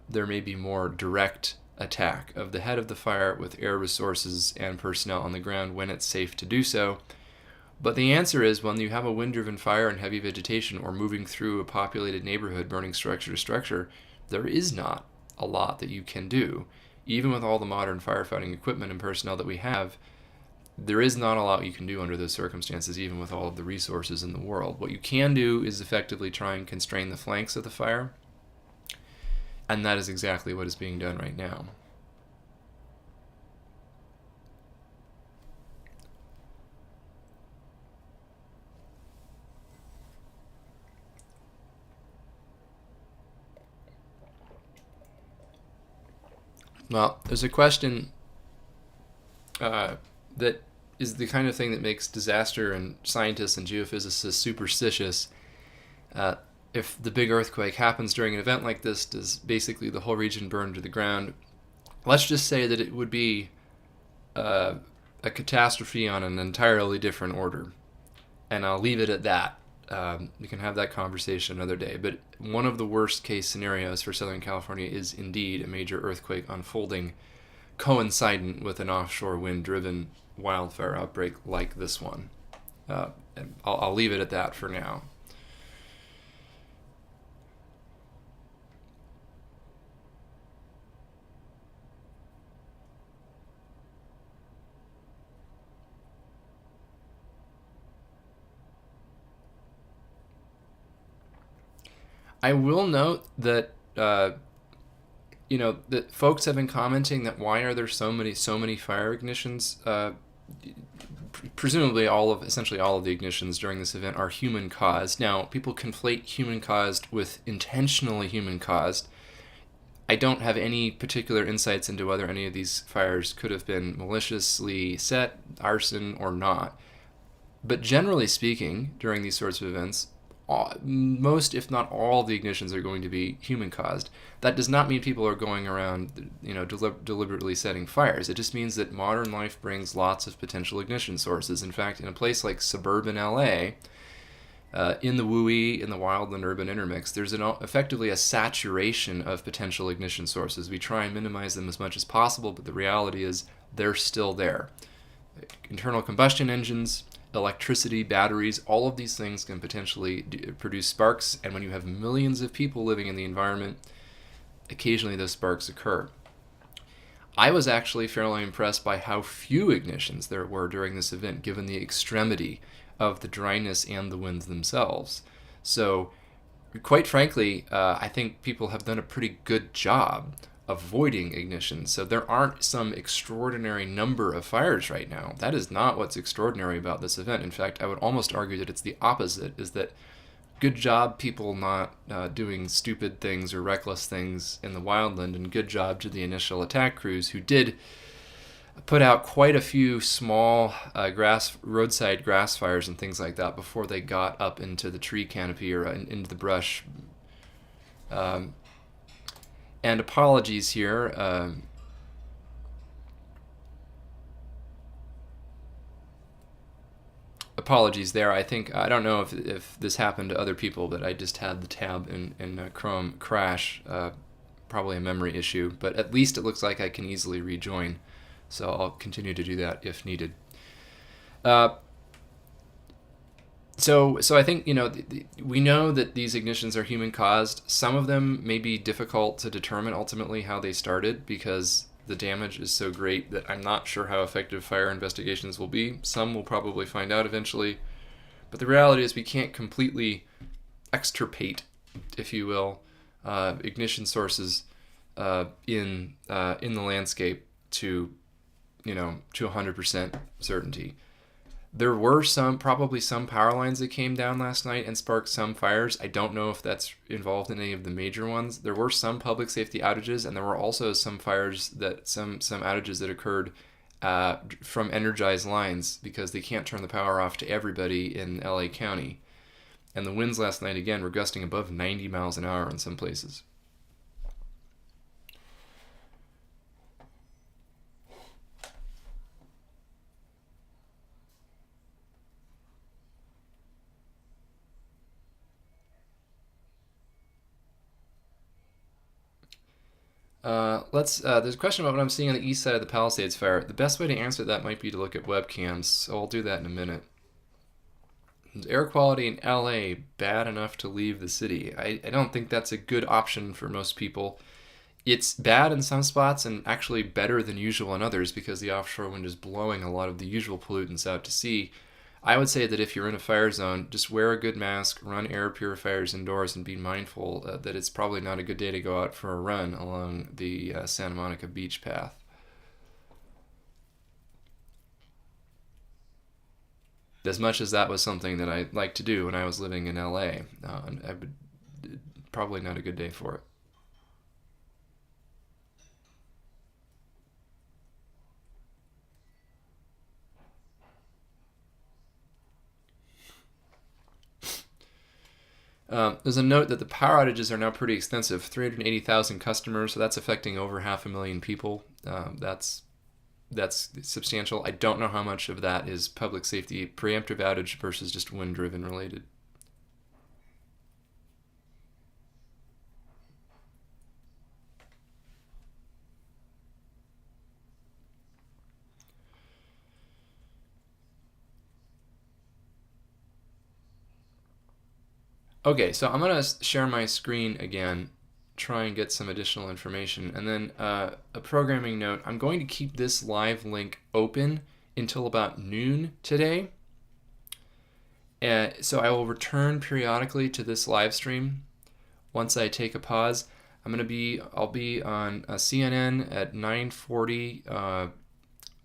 there may be more direct attack of the head of the fire with air resources and personnel on the ground when it's safe to do so. But the answer is, when you have a wind-driven fire and heavy vegetation, or moving through a populated neighborhood burning structure to structure, there is not a lot that you can do. Even with all the modern firefighting equipment and personnel that we have, there is not a lot you can do under those circumstances, even with all of the resources in the world. What you can do is effectively try and constrain the flanks of the fire, and that is exactly what is being done right now. Well, there's a question that is the kind of thing that makes disaster and scientists and geophysicists superstitious. If the big earthquake happens during an event like this, does basically the whole region burn to the ground? Let's just say that it would be a catastrophe on an entirely different order, and I'll leave it at that. We can have that conversation another day, but one of the worst case scenarios for Southern California is indeed a major earthquake unfolding coincident with an offshore wind-driven wildfire outbreak like this one. I'll leave it at that for now. I will note that that folks have been commenting that why are there so many fire ignitions? Presumably essentially all of the ignitions during this event are human caused. Now, people conflate human caused with intentionally human caused. I don't have any particular insights into whether any of these fires could have been maliciously set, arson, or not. But generally speaking, during these sorts of events, most, if not all, of the ignitions are going to be human caused. That does not mean people are going around, deliberately setting fires. It just means that modern life brings lots of potential ignition sources. In fact, in a place like suburban LA, in the WUI, in the wildland urban intermix, there's effectively a saturation of potential ignition sources. We try and minimize them as much as possible, but the reality is they're still there. Internal combustion engines, electricity, batteries, all of these things can potentially produce sparks, and when you have millions of people living in the environment, occasionally those sparks occur. I was actually fairly impressed by how few ignitions there were during this event, given the extremity of the dryness and the winds themselves. So, quite frankly, I think people have done a pretty good job avoiding ignition. So there aren't some extraordinary number of fires right now. That is not what's extraordinary about this event. In fact, I would almost argue that it's the opposite, is that good job people not doing stupid things or reckless things in the wildland, and good job to the initial attack crews who did put out quite a few small roadside grass fires and things like that before they got up into the tree canopy or into the brush. And apologies here. Apologies there. I don't know if this happened to other people, but I just had the tab in Chrome crash. Probably a memory issue, but at least it looks like I can easily rejoin. So I'll continue to do that if needed. So I think, we know that these ignitions are human caused. Some of them may be difficult to determine ultimately how they started because the damage is so great that I'm not sure how effective fire investigations will be. Some we'll probably find out eventually. But the reality is we can't completely extirpate, if you will, ignition sources in the landscape to 100% certainty. There were probably some power lines that came down last night and sparked some fires. I don't know if that's involved in any of the major ones. There were some public safety outages, and there were also some fires some outages that occurred from energized lines because they can't turn the power off to everybody in LA County. And the winds last night, again, were gusting above 90 miles an hour in some places. There's a question about what I'm seeing on the east side of the Palisades fire. The best way to answer that might be to look at webcams, so I'll do that in a minute. Is air quality in LA bad enough to leave the city? I don't think that's a good option for most people. It's bad in some spots and actually better than usual in others because the offshore wind is blowing a lot of the usual pollutants out to sea. I would say that if you're in a fire zone, just wear a good mask, run air purifiers indoors, and be mindful that it's probably not a good day to go out for a run along the Santa Monica beach path. As much as that was something that I liked to do when I was living in LA, I would probably not a good day for it. There's a note that the power outages are now pretty extensive, 380,000 customers, so that's affecting over 500,000 people. That's substantial. I don't know how much of that is public safety preemptive outage versus just wind-driven related. Okay, so I'm going to share my screen again, try and get some additional information, and then a programming note. I'm going to keep this live link open until about noon today. So I will return periodically to this live stream once I take a pause, I'll be on CNN at 9:40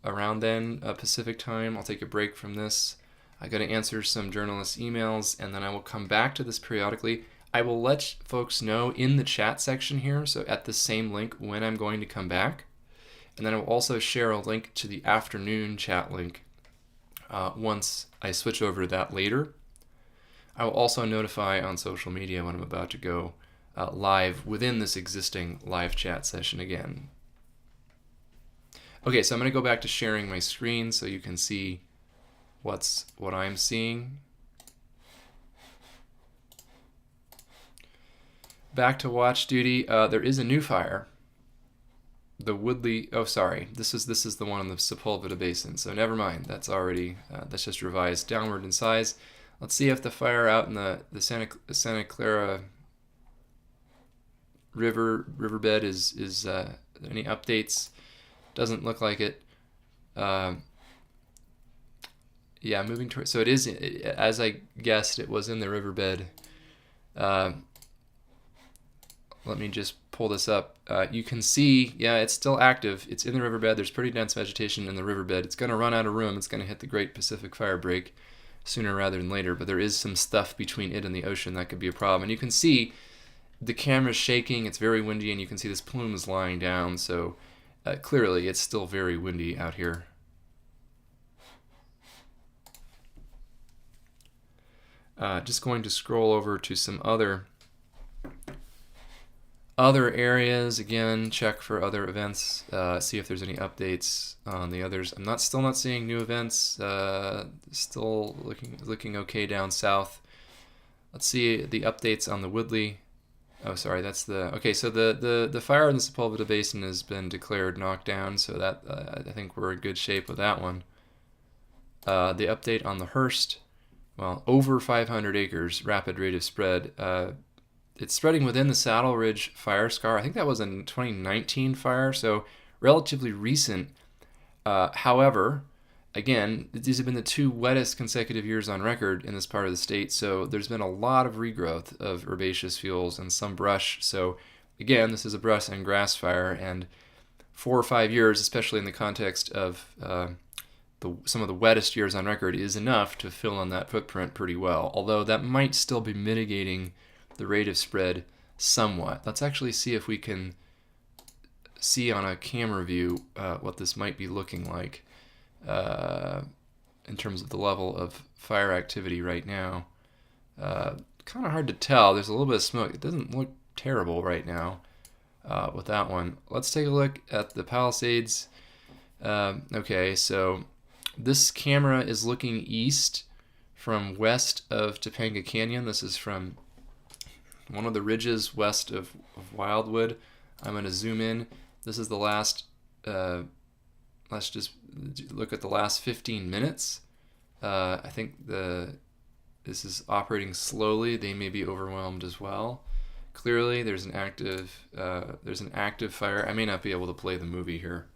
around then Pacific time. I'll take a break from this. I got to answer some journalist emails, and then I will come back to this periodically. I will let folks know in the chat section here, so at the same link, when I'm going to come back. And then I will also share a link to the afternoon chat link once I switch over to that later. I will also notify on social media when I'm about to go live within this existing live chat session again. Okay, so I'm going to go back to sharing my screen so you can see what I'm seeing. Back to watch duty. There is a new fire. The Woodley. Oh, sorry. This is the one in the Sepulveda Basin. So never mind. That's already that's just revised downward in size. Let's see if the fire out in the Santa Clara riverbed is any updates. Doesn't look like it. Yeah, moving towards. So it is, as I guessed, it was in the riverbed. Let me just pull this up. You can see, yeah, it's still active. It's in the riverbed. There's pretty dense vegetation in the riverbed. It's going to run out of room. It's going to hit the Great Pacific Fire Break sooner rather than later. But there is some stuff between it and the ocean that could be a problem. And you can see the camera's shaking. It's very windy, and you can see this plume is lying down. So clearly, it's still very windy out here. Just going to scroll over to some other areas again. Check for other events. See if there's any updates on the others. I'm still not seeing new events. Still looking okay down south. Let's see the updates on the Woodley. Oh, sorry, that's the okay. So the fire in the Sepulveda Basin has been declared knocked down. So that I think we're in good shape with that one. The update on the Hearst. Well, over 500 acres, rapid rate of spread. It's spreading within the Saddle Ridge fire scar. I think that was a 2019 fire, so relatively recent. However, again, these have been the 2 wettest consecutive years on record in this part of the state, so there's been a lot of regrowth of herbaceous fuels and some brush. So again, this is a brush and grass fire, and 4 or 5 years, especially in the context of some of the wettest years on record, is enough to fill in that footprint pretty well, although that might still be mitigating the rate of spread somewhat. Let's actually see if we can see on a camera view what this might be looking like in terms of the level of fire activity right now. Kind of hard to tell. There's a little bit of smoke. It doesn't look terrible right now with that one. Let's take a look at the Palisades. Okay, so this camera is looking east from west of Topanga Canyon. This is from one of the ridges west of Wildwood. I'm going to zoom in. This is the last, let's just look at the last 15 minutes. I think this is operating slowly. They may be overwhelmed as well. Clearly, there's an active fire. I may not be able to play the movie here.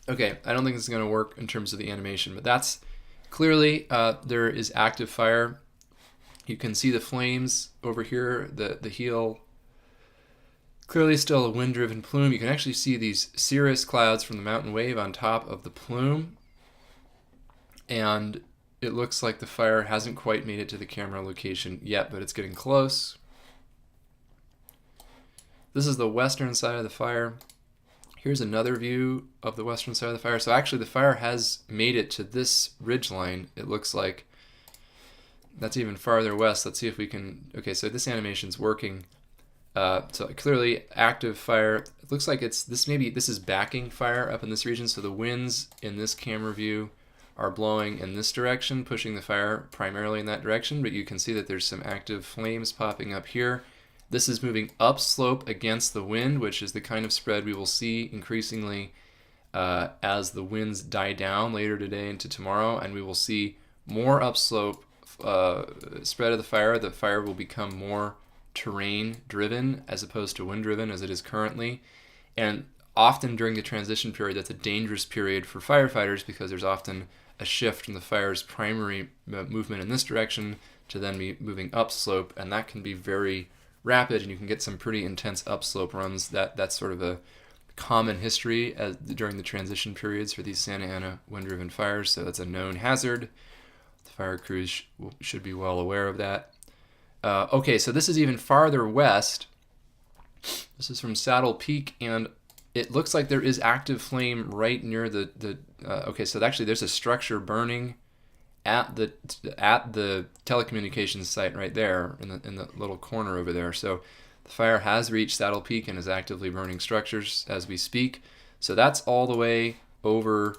Okay, I don't think this is going to work in terms of the animation, but that's clearly there is active fire. You can see the flames over here, the heel. Clearly still a wind-driven plume. You can actually see these cirrus clouds from the mountain wave on top of the plume. And it looks like the fire hasn't quite made it to the camera location yet, but it's getting close. This is the western side of the fire. Here's another view of the western side of the fire. So actually the fire has made it to this ridge line, it looks like. That's even farther west. Let's see if we can... Okay, so this animation's working. So clearly active fire. It looks like this is backing fire up in this region. So the winds in this camera view are blowing in this direction, pushing the fire primarily in that direction. But you can see that there's some active flames popping up here. This is moving upslope against the wind, which is the kind of spread we will see increasingly as the winds die down later today into tomorrow, and we will see more upslope spread of the fire. The fire will become more terrain driven as opposed to wind driven as it is currently. And Often during the transition period, that's a dangerous period for firefighters because there's often a shift from the fire's primary movement in this direction to then be moving upslope, and that can be very rapid, and you can get some pretty intense upslope runs. That's sort of a common history during the transition periods for these Santa Ana wind-driven fires, so that's a known hazard. The fire crews should be well aware of that. Okay, so this is even farther west. This is from Saddle Peak, and it looks like there is active flame right near okay, so actually there's a structure burning at the telecommunications site right there in the little corner over there. So the fire has reached Saddle Peak and is actively burning structures as we speak. So that's all the way over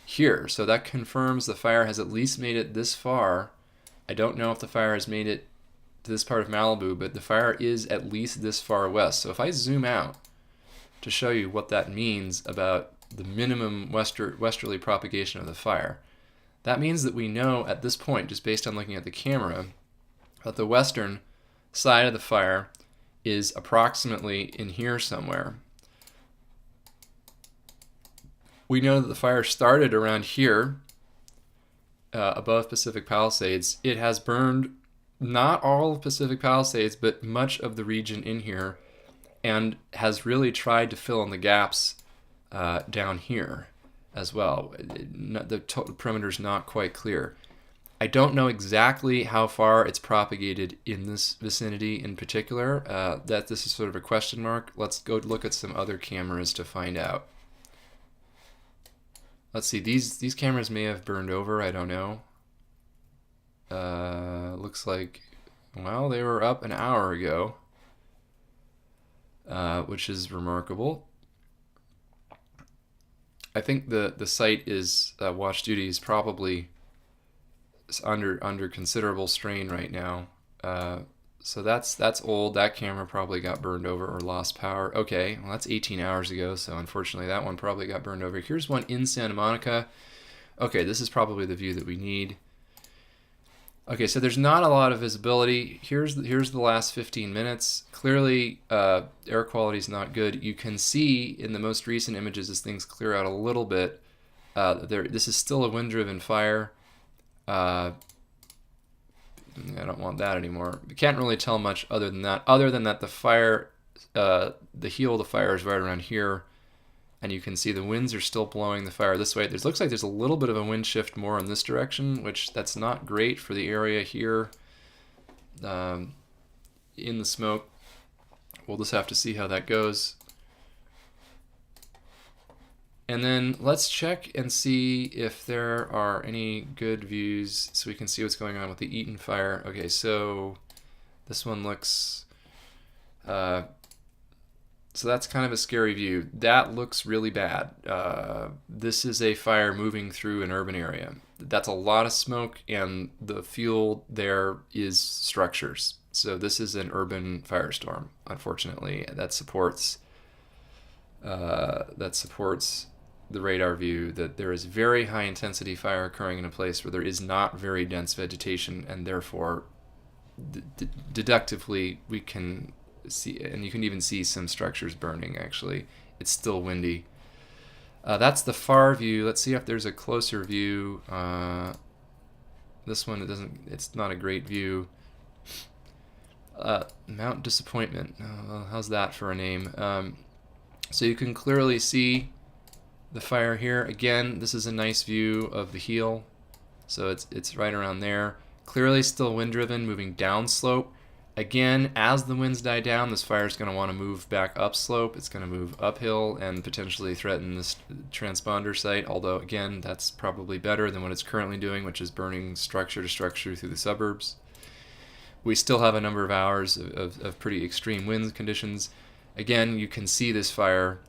here. So that confirms the fire has at least made it this far. I don't know if the fire has made it to this part of Malibu, but the fire is at least this far west. So if I zoom out to show you what that means about the minimum westerly propagation of the fire, that means that we know at this point, just based on looking at the camera, that the western side of the fire is approximately in here somewhere. We know that the fire started around here, above Pacific Palisades. It has burned not all of Pacific Palisades, but much of the region in here, and has really tried to fill in the gaps down here as well. The perimeter is not quite clear. I don't know exactly how far it's propagated in this vicinity in particular. That this is sort of a question mark. Let's go look at some other cameras to find out. Let's see, these cameras may have burned over, I don't know. Looks like, well, they were up an hour ago, which is remarkable. I think the site is, watch duty is probably under considerable strain right now. So that's old. That camera probably got burned over or lost power. Okay, well that's 18 hours ago, so unfortunately that one probably got burned over. Here's one in Santa Monica. Okay, this is probably the view that we need. Okay, so there's not a lot of visibility. Here's the last 15 minutes. Clearly, air quality is not good. You can see in the most recent images as things clear out a little bit. This is still a wind-driven fire. I don't want that anymore. We can't really tell much other than that. The fire, the heel of the fire is right around here, and you can see the winds are still blowing the fire this way. Looks like there's a little bit of a wind shift more in this direction, which that's not great for the area here in the smoke. We'll just have to see how that goes. And then let's check and see if there are any good views so we can see what's going on with the Eaton fire. Okay, so this one looks, so that's kind of a scary view. That looks really bad. This is a fire moving through an urban area. That's a lot of smoke, and the fuel there is structures. So this is an urban firestorm, unfortunately. That supports the radar view that there is very high intensity fire occurring in a place where there is not very dense vegetation, and therefore deductively we can see, and you can even see some structures burning. Actually, it's still windy. That's the far view. Let's see if there's a closer view. This one, it's not a great view. Mount Disappointment, how's that for a name? So you can clearly see the fire here. Again, this is a nice view of the heel, so it's right around there. Clearly still wind driven, moving downslope. Again, as the winds die down, this fire is going to want to move back upslope. It's going to move uphill and potentially threaten this transponder site, although again, that's probably better than what it's currently doing, which is burning structure to structure through the suburbs. We still have a number of hours of pretty extreme wind conditions. Again, you can see this fire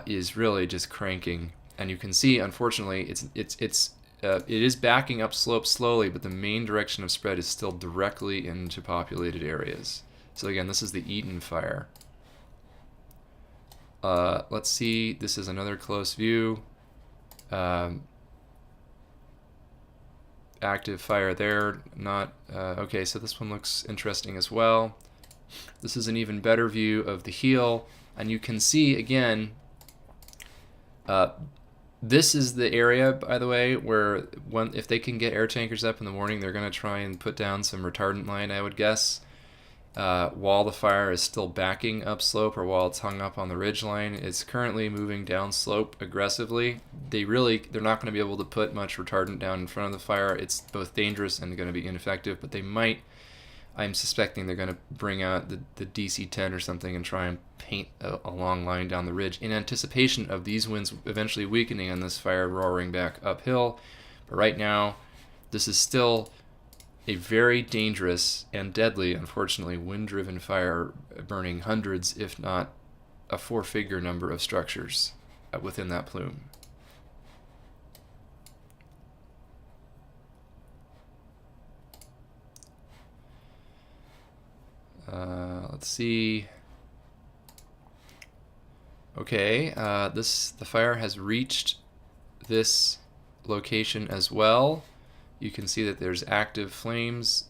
is really just cranking, and you can see, unfortunately, it is backing up slope slowly, but the main direction of spread is still directly into populated areas. So again, this is the Eaton fire. Let's see, this is another close view. Active fire there, not, okay, so this one looks interesting as well. This is an even better view of the heel, and you can see, again, This is the area, by the way, where if they can get air tankers up in the morning, they're going to try and put down some retardant line, I would guess, while the fire is still backing upslope or while it's hung up on the ridge line. It's currently moving downslope aggressively. They're not going to be able to put much retardant down in front of the fire. It's both dangerous and going to be ineffective, but they might. I'm suspecting they're going to bring out the DC-10 or something and try and paint a long line down the ridge in anticipation of these winds eventually weakening and this fire roaring back uphill. But right now, this is still a very dangerous and deadly, unfortunately, wind-driven fire burning hundreds, if not a four-figure number of structures within that plume. Let's see. Okay, the fire has reached this location as well. You can see that there's active flames.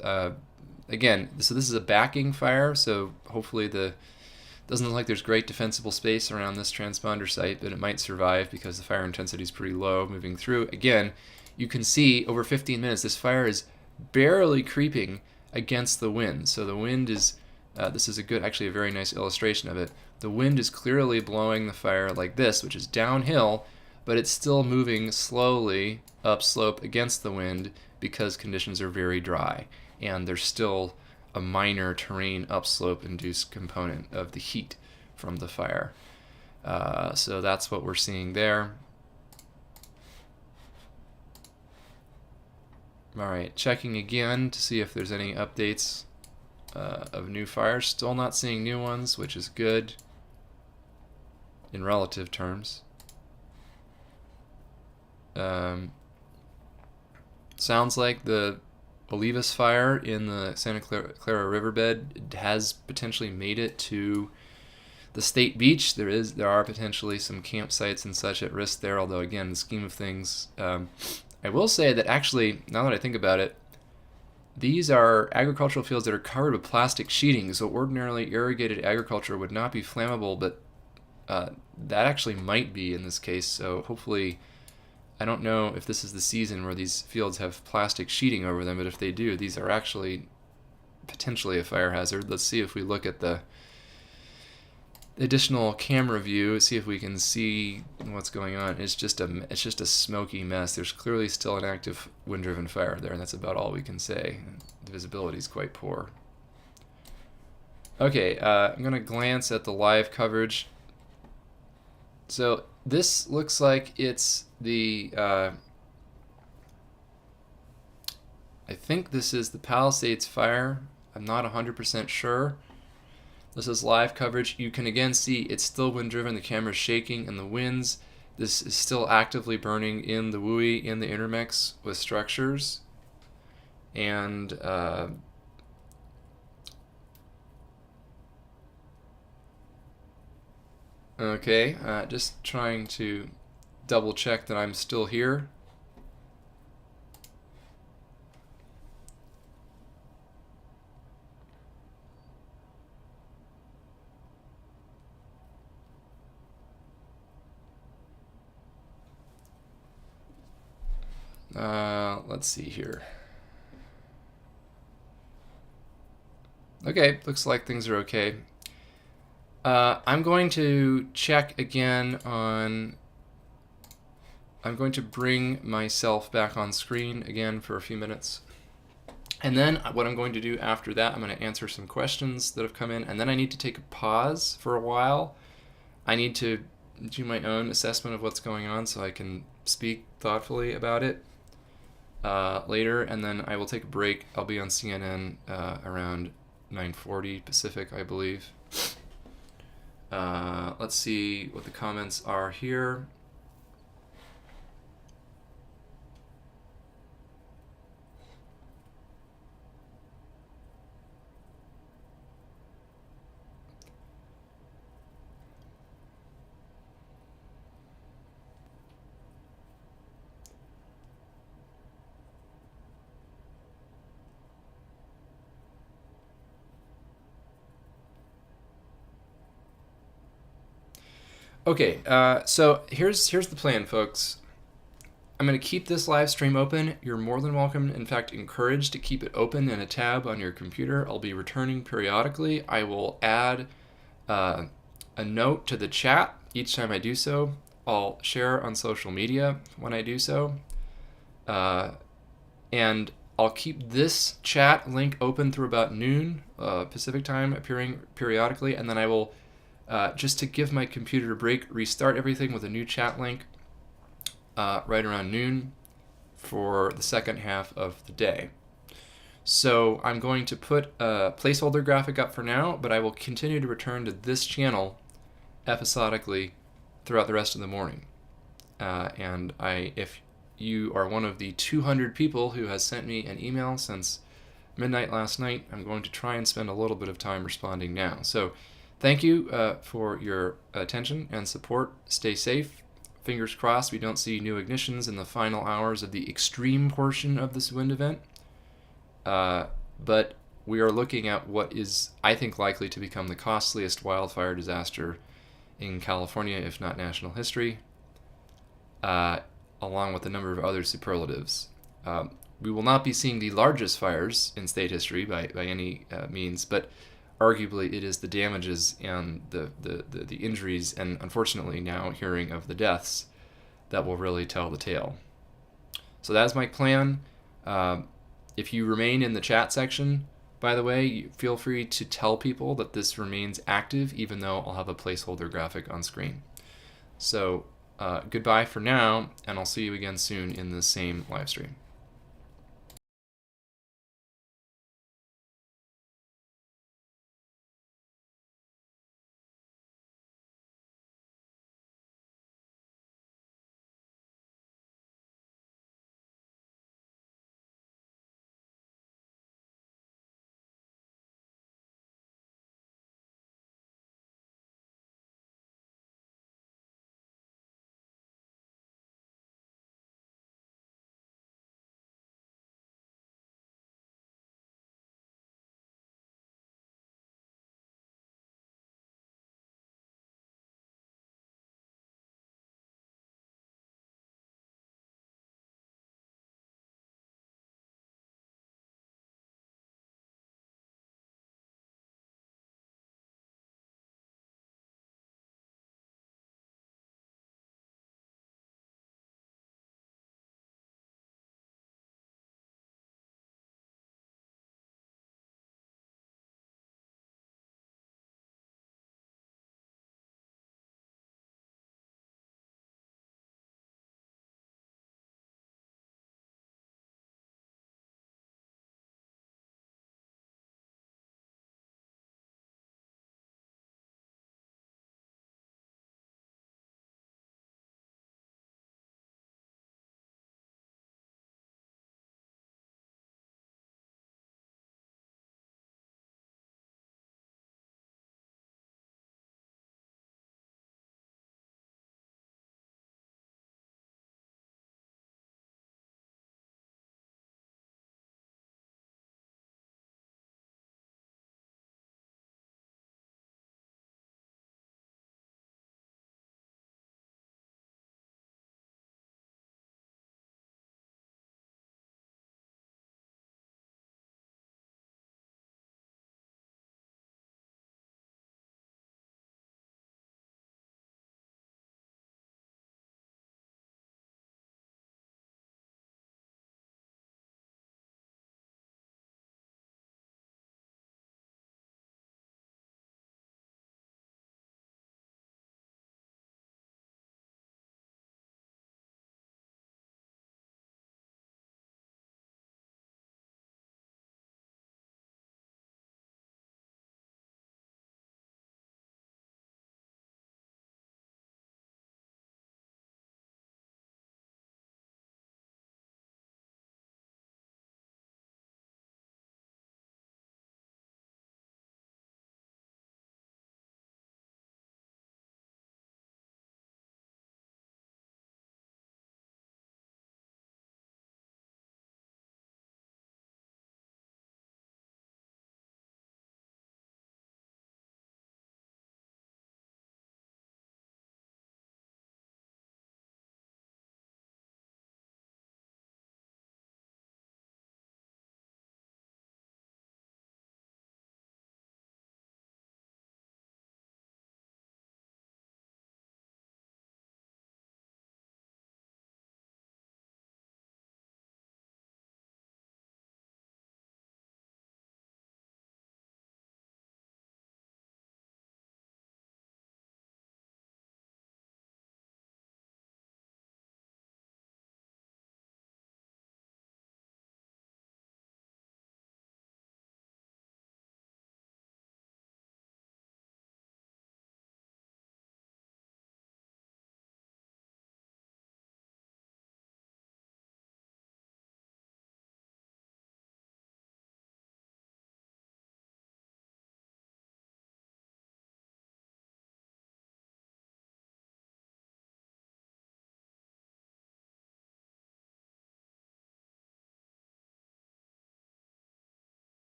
Again, so this is a backing fire, so hopefully doesn't look like there's great defensible space around this transponder site, but it might survive because the fire intensity is pretty low moving through. Again, you can see over 15 minutes this fire is barely creeping against the wind. So the wind is, this is actually a very nice illustration of it. The wind is clearly blowing the fire like this, which is downhill, but it's still moving slowly upslope against the wind because conditions are very dry, and there's still a minor terrain upslope induced component of the heat from the fire. So that's what we're seeing there. All right, checking again to see if there's any updates of new fires. Still not seeing new ones, which is good in relative terms. Sounds like the Olivas fire in the Santa Clara riverbed has potentially made it to the state beach. There are potentially some campsites and such at risk there, although again, in the scheme of things, I will say that actually, now that I think about it, these are agricultural fields that are covered with plastic sheeting, so ordinarily irrigated agriculture would not be flammable, but that actually might be in this case. So hopefully, I don't know if this is the season where these fields have plastic sheeting over them, but if they do, these are actually potentially a fire hazard. Let's see if we look at the additional camera view, see if we can see what's going on. It's just a smoky mess. There's clearly still an active wind-driven fire there, and that's about all we can say. The visibility is quite poor. Okay, I'm going to glance at the live coverage. So this looks like it's the, I think this is the Palisades fire. I'm not 100% sure. This is live coverage. You can again see it's still wind-driven. The camera's shaking in the winds. This is still actively burning in the WUI, in the intermix with structures. And okay, just trying to double check that I'm still here. Let's see here. Okay, looks like things are okay. I'm going to check again on... I'm going to bring myself back on screen again for a few minutes. And then what I'm going to do after that, I'm going to answer some questions that have come in, and then I need to take a pause for a while. I need to do my own assessment of what's going on so I can speak thoughtfully about it later, and then I will take a break. I'll be on CNN around 9:40 Pacific, I believe. Let's see what the comments are here. Okay, so here's the plan, folks. I'm going to keep this live stream open. You're more than welcome, in fact, encouraged to keep it open in a tab on your computer. I'll be returning periodically. I will add a note to the chat each time I do so. I'll share on social media when I do so. And I'll keep this chat link open through about noon Pacific time, appearing periodically, and then I will, just to give my computer a break, restart everything with a new chat link right around noon for the second half of the day. So I'm going to put a placeholder graphic up for now, but I will continue to return to this channel episodically throughout the rest of the morning. And if you are one of the 200 people who has sent me an email since midnight last night, I'm going to try and spend a little bit of time responding now. So thank you for your attention and support. Stay safe. Fingers crossed we don't see new ignitions in the final hours of the extreme portion of this wind event. But we are looking at what is, I think, likely to become the costliest wildfire disaster in California, if not national history, along with a number of other superlatives. We will not be seeing the largest fires in state history by any means, but arguably it is the damages and the injuries, and unfortunately now hearing of the deaths, that will really tell the tale. So that's my plan. If you remain in the chat section, by the way, feel free to tell people that this remains active, even though I'll have a placeholder graphic on screen. So goodbye for now, and I'll see you again soon in the same live stream.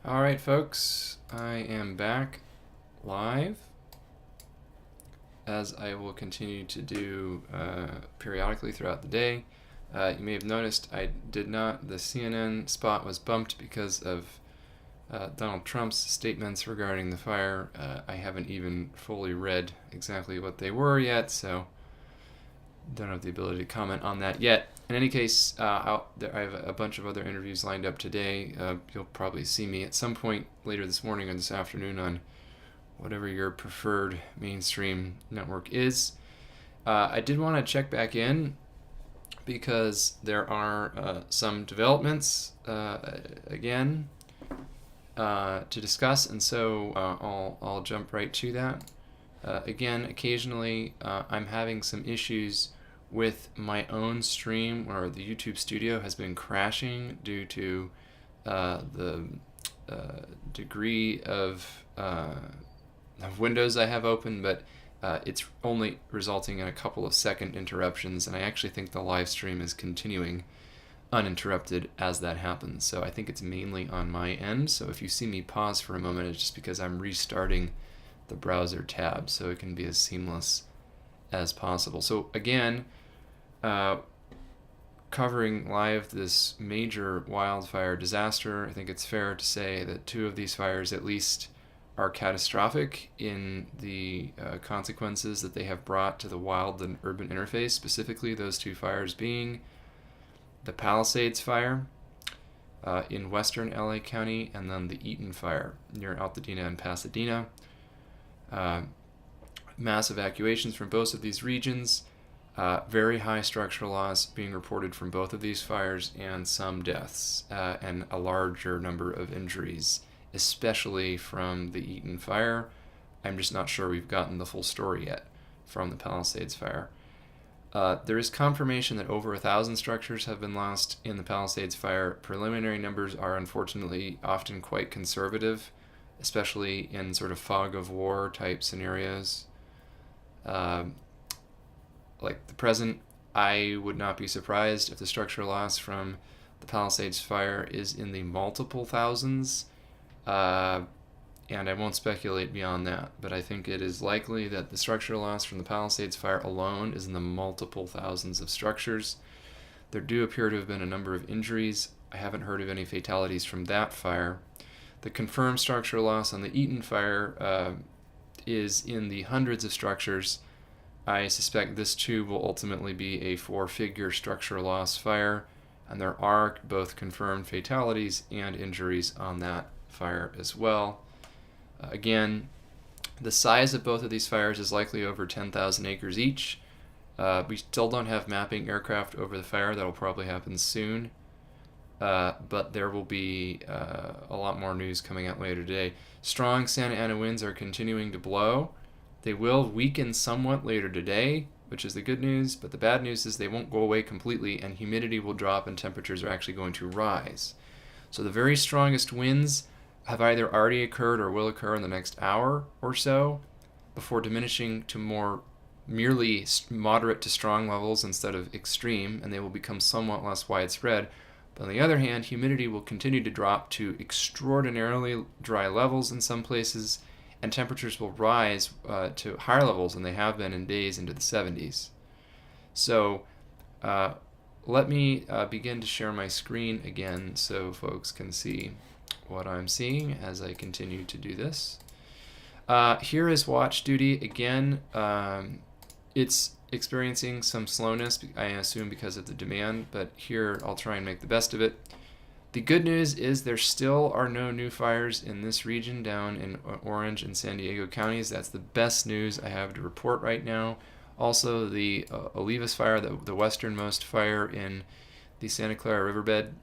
All right, folks, I am back live, as I will continue to do periodically throughout the day. You may have noticed the CNN spot was bumped because of Donald Trump's statements regarding the fire. I haven't even fully read exactly what they were yet, so don't have the ability to comment on that yet. In any case, I have a bunch of other interviews lined up today. You'll probably see me at some point later this morning or this afternoon on whatever your preferred mainstream network is. I did want to check back in because there are some developments again to discuss, and so I'll jump right to that. Again, occasionally I'm having some issues with my own stream, where the YouTube studio has been crashing due to the degree of windows I have open, but it's only resulting in a couple of second interruptions, and I actually think the live stream is continuing uninterrupted as that happens. So I think it's mainly on my end. So if you see me pause for a moment, it's just because I'm restarting the browser tab so it can be as seamless as possible. So again, covering live this major wildfire disaster, I think it's fair to say that 2 of these fires at least are catastrophic in the consequences that they have brought to the wild and urban interface, specifically those 2 fires being the Palisades fire in western LA County, and then the Eaton fire near Altadena and Pasadena. Mass evacuations from both of these regions, very high structural loss being reported from both of these fires, and some deaths and a larger number of injuries, especially from the Eaton fire. I'm just not sure we've gotten the full story yet from the Palisades fire. There is confirmation that over 1,000 structures have been lost in the Palisades fire. Preliminary numbers are unfortunately often quite conservative, especially in sort of fog of war type scenarios. Like the present, I would not be surprised if the structural loss from the Palisades fire is in the multiple thousands, and I won't speculate beyond that, but I think it is likely that the structural loss from the Palisades fire alone is in the multiple thousands of structures. There do appear to have been a number of injuries. I haven't heard of any fatalities from that fire. The confirmed structural loss on the Eaton fire is in the hundreds of structures. I suspect this too will ultimately be a 4-figure structural loss fire, and there are both confirmed fatalities and injuries on that fire as well. Again, the size of both of these fires is likely over 10,000 acres each. We still don't have mapping aircraft over the fire. That'll probably happen soon. But there will be a lot more news coming out later today. Strong Santa Ana winds are continuing to blow. They will weaken somewhat later today, which is the good news, but the bad news is they won't go away completely, and humidity will drop and temperatures are actually going to rise. So the very strongest winds have either already occurred or will occur in the next hour or so, before diminishing to more merely moderate to strong levels instead of extreme, and they will become somewhat less widespread. But on the other hand, humidity will continue to drop to extraordinarily dry levels in some places, and temperatures will rise to higher levels than they have been in days into the 70s. So let me begin to share my screen again so folks can see what I'm seeing as I continue to do this. Here is watch duty again. It's experiencing some slowness, I assume because of the demand, but here I'll try and make the best of it. The good news is there still are no new fires in this region down in Orange and San Diego counties. That's the best news I have to report right now. Also, the Olivas fire, the westernmost fire in the Santa Clara riverbed,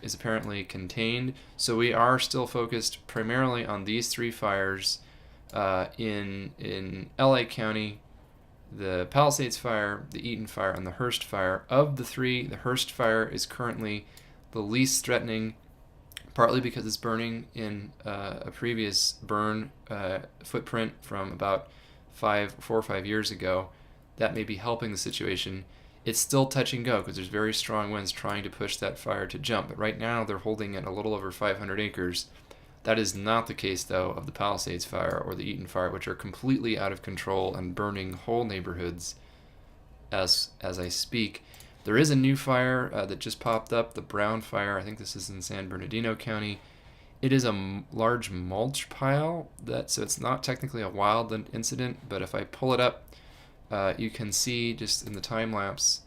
is apparently contained. So we are still focused primarily on these 3 fires in LA County: the Palisades fire, the Eaton fire, and the Hearst fire. Of the 3, the Hearst fire is currently the least threatening, partly because it's burning in a previous burn footprint from about 4 or 5 years ago. That may be helping the situation. It's still touch and go because there's very strong winds trying to push that fire to jump. But right now they're holding it a little over 500 acres. That is not the case, though, of the Palisades fire or the Eaton fire, which are completely out of control and burning whole neighborhoods as I speak. There is a new fire that just popped up, the Brown Fire. I think this is in San Bernardino County. It is a large mulch pile, so it's not technically a wildland incident, but if I pull it up, you can see just in the time lapse,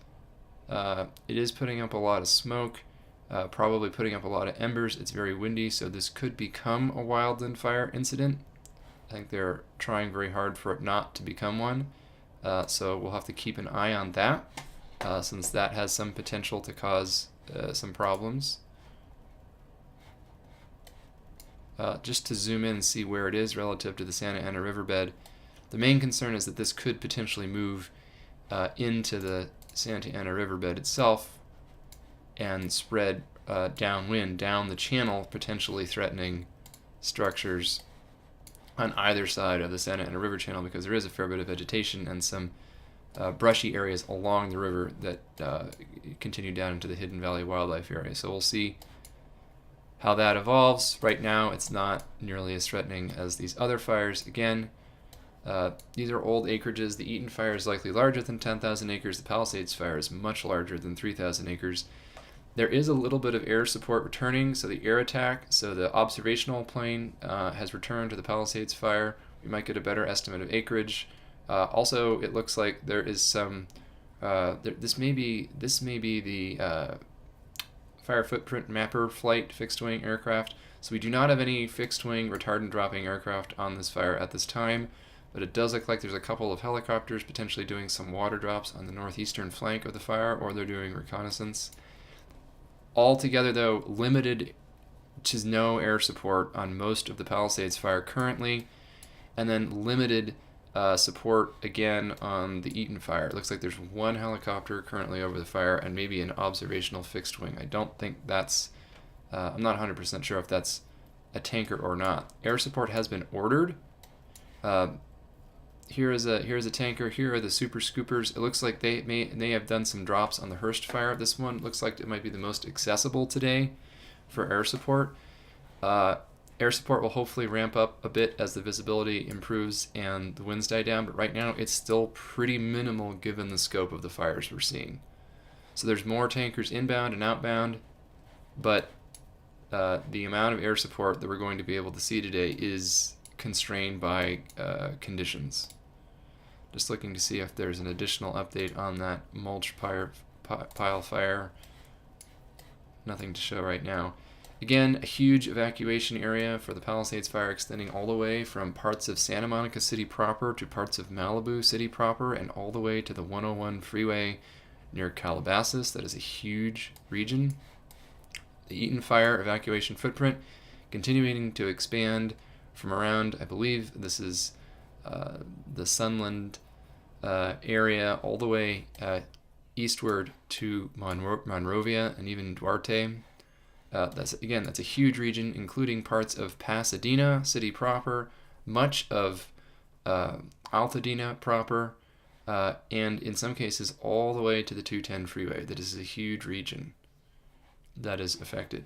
it is putting up a lot of smoke, probably putting up a lot of embers. It's very windy, so this could become a wildland fire incident. I think they're trying very hard for it not to become one, so we'll have to keep an eye on that, since that has some potential to cause some problems. Just to zoom in and see where it is relative to the Santa Ana riverbed, the main concern is that this could potentially move into the Santa Ana riverbed itself and spread downwind, down the channel, potentially threatening structures on either side of the Santa Ana River channel, because there is a fair bit of vegetation and some brushy areas along the river that continue down into the Hidden Valley Wildlife Area. So we'll see how that evolves. Right now, it's not nearly as threatening as these other fires. Again, these are old acreages. The Eaton fire is likely larger than 10,000 acres. The Palisades fire is much larger than 3,000 acres. There is a little bit of air support returning, so the air attack, so the observational plane has returned to the Palisades fire. We might get a better estimate of acreage. Also, it looks like there is some, this may be the fire footprint mapper flight fixed wing aircraft. So we do not have any fixed wing retardant dropping aircraft on this fire at this time, but it does look like there's a couple of helicopters potentially doing some water drops on the northeastern flank of the fire, or they're doing reconnaissance. Altogether, though, limited to no air support on most of the Palisades fire currently, and then limited support again on the Eaton fire. It looks like there's one helicopter currently over the fire and maybe an observational fixed wing. I don't think that's, I'm not 100% sure if that's a tanker or not. Air support has been ordered. Here's a tanker. Here are the super scoopers. It looks like they have done some drops on the Hearst fire. This one looks like it might be the most accessible today for air support. Air support will hopefully ramp up a bit as the visibility improves and the winds die down, but right now it's still pretty minimal given the scope of the fires we're seeing. So there's more tankers inbound and outbound, but the amount of air support that we're going to be able to see today is constrained by conditions. Just looking to see if there's an additional update on that mulch pile fire. Nothing to show right now. Again, a huge evacuation area for the Palisades fire, extending all the way from parts of Santa Monica City proper to parts of Malibu City proper and all the way to the 101 freeway near Calabasas. That is a huge region. The Eaton fire evacuation footprint continuing to expand from around, I believe this is the Sunland area, all the way eastward to Monrovia and even Duarte. That's a huge region, including parts of Pasadena City proper, much of Altadena proper, and in some cases all the way to the 210 freeway. That is a huge region that is affected.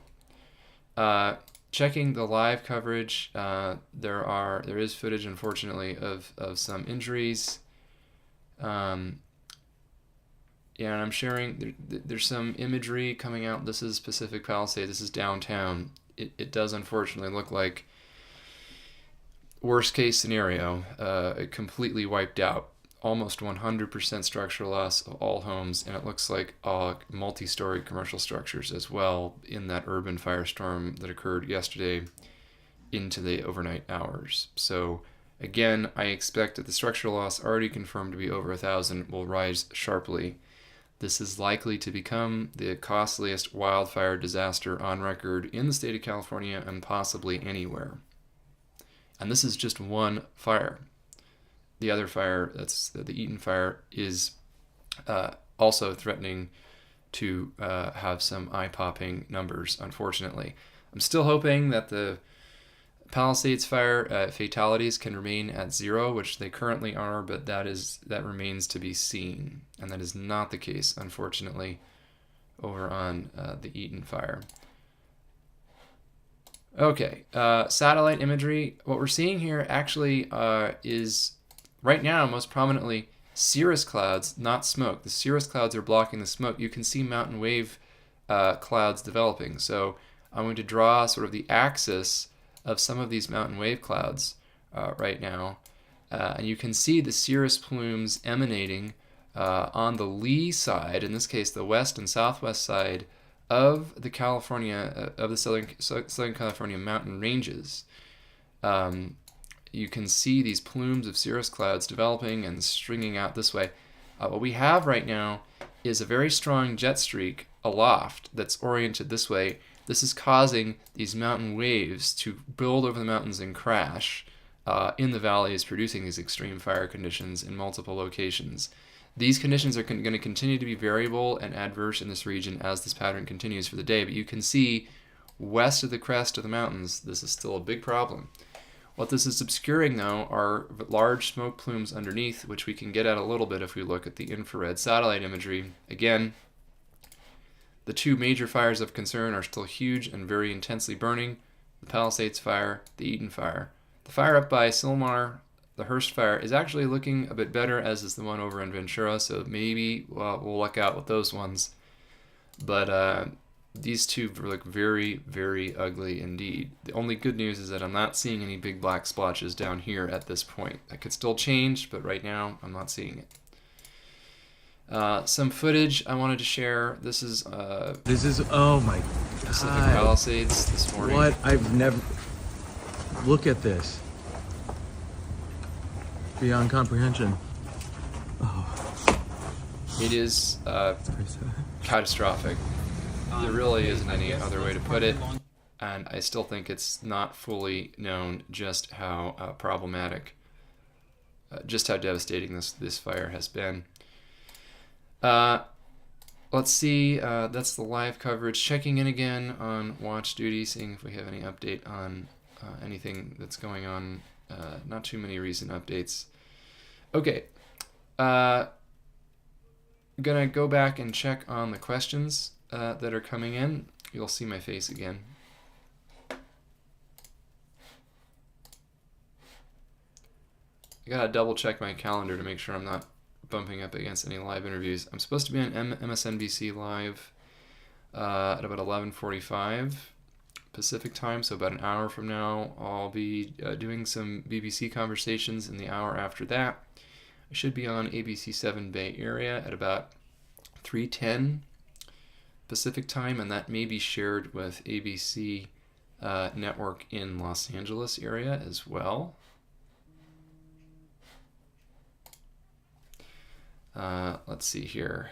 Checking the live coverage, there is footage, unfortunately, of some injuries. Yeah, and I'm sharing, there's some imagery coming out. This is Pacific Palisades, this is downtown. It does unfortunately look like worst case scenario, completely wiped out. Almost 100% structural loss of all homes, and it looks like multi-story commercial structures as well in that urban firestorm that occurred yesterday into the overnight hours. So again, I expect that the structural loss, already confirmed to be over 1,000, will rise sharply. This is likely to become the costliest wildfire disaster on record in the state of California and possibly anywhere. And this is just one fire. The other fire, that's the Eaton fire, is also threatening to have some eye-popping numbers, unfortunately. I'm still hoping that the Palisades fire fatalities can remain at 0, which they currently are, but that remains to be seen, and that is not the case, unfortunately, over on the Eaton fire. Okay, satellite imagery. What we're seeing here actually is right now most prominently cirrus clouds, not smoke. The cirrus clouds are blocking the smoke. You can see mountain wave clouds developing. So I'm going to draw sort of the axis of some of these mountain wave clouds right now. And you can see the cirrus plumes emanating on the lee side, in this case the west and southwest side of the California, of the Southern California mountain ranges. You can see these plumes of cirrus clouds developing and stringing out this way. What we have right now is a very strong jet streak aloft that's oriented this way. This is causing these mountain waves to build over the mountains and crash in the valleys, producing these extreme fire conditions in multiple locations. These conditions are going to continue to be variable and adverse in this region as this pattern continues for the day, but you can see west of the crest of the mountains, this is still a big problem. What this is obscuring, though, are large smoke plumes underneath, which we can get at a little bit if we look at the infrared satellite imagery. Again, the two major fires of concern are still huge and very intensely burning: the Palisades fire, the Eaton fire. The fire up by Silmar, the Hearst fire, is actually looking a bit better, as is the one over in Ventura, so maybe we'll luck out with those ones. But these two look very, very ugly indeed. The only good news is that I'm not seeing any big black splotches down here at this point. That could still change, but right now I'm not seeing it. Some footage I wanted to share. This is oh my god. Pacific Palisades this morning. What? I've never. Look at this. Beyond comprehension. Oh. It is catastrophic. There really isn't any other way to put it, and I still think it's not fully known just how problematic, just how devastating this fire has been. Let's see, that's the live coverage. Checking in again on watch duty, seeing if we have any update on anything that's going on. Not too many recent updates. Okay, gonna go back and check on the questions that are coming in. You'll see my face again. I gotta double check my calendar to make sure I'm not bumping up against any live interviews. I'm supposed to be on MSNBC Live at about 11:45 Pacific time, so about an hour from now. I'll be doing some BBC conversations in the hour after that. I should be on ABC 7 Bay Area at about 3:10 Pacific time, and that may be shared with ABC network in Los Angeles area as well. Let's see here.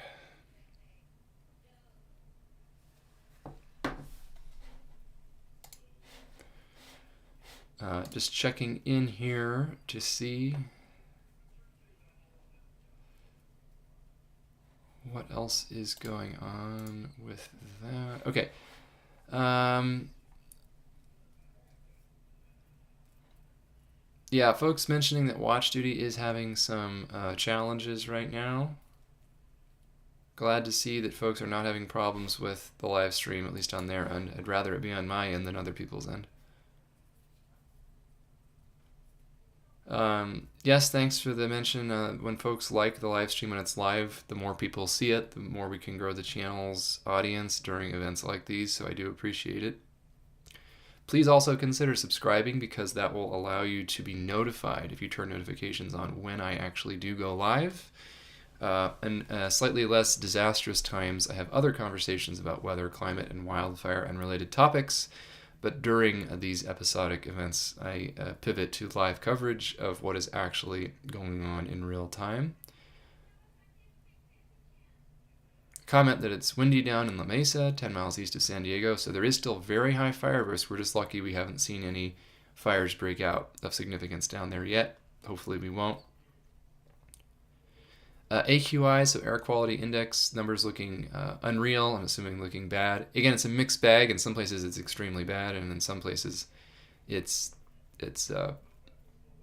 Just checking in here to see what else is going on with that. Okay. Yeah, folks mentioning that watch duty is having some challenges right now. Glad to see that folks are not having problems with the live stream, at least on their end. I'd rather it be on my end than other people's end. Yes, thanks for the mention. When folks like the live stream when it's live, the more people see it, the more we can grow the channel's audience during events like these, so I do appreciate it. Please also consider subscribing, because that will allow you to be notified if you turn notifications on when I actually do go live. In slightly less disastrous times, I have other conversations about weather, climate, and wildfire and related topics. But during these episodic events, I pivot to live coverage of what is actually going on in real time. Comment that it's windy down in La Mesa, 10 miles east of San Diego, so there is still very high fire risk. We're just lucky we haven't seen any fires break out of significance down there yet. Hopefully we won't. AQI, so air quality index, numbers looking unreal. I'm assuming looking bad. Again, it's a mixed bag. In some places it's extremely bad, and in some places it's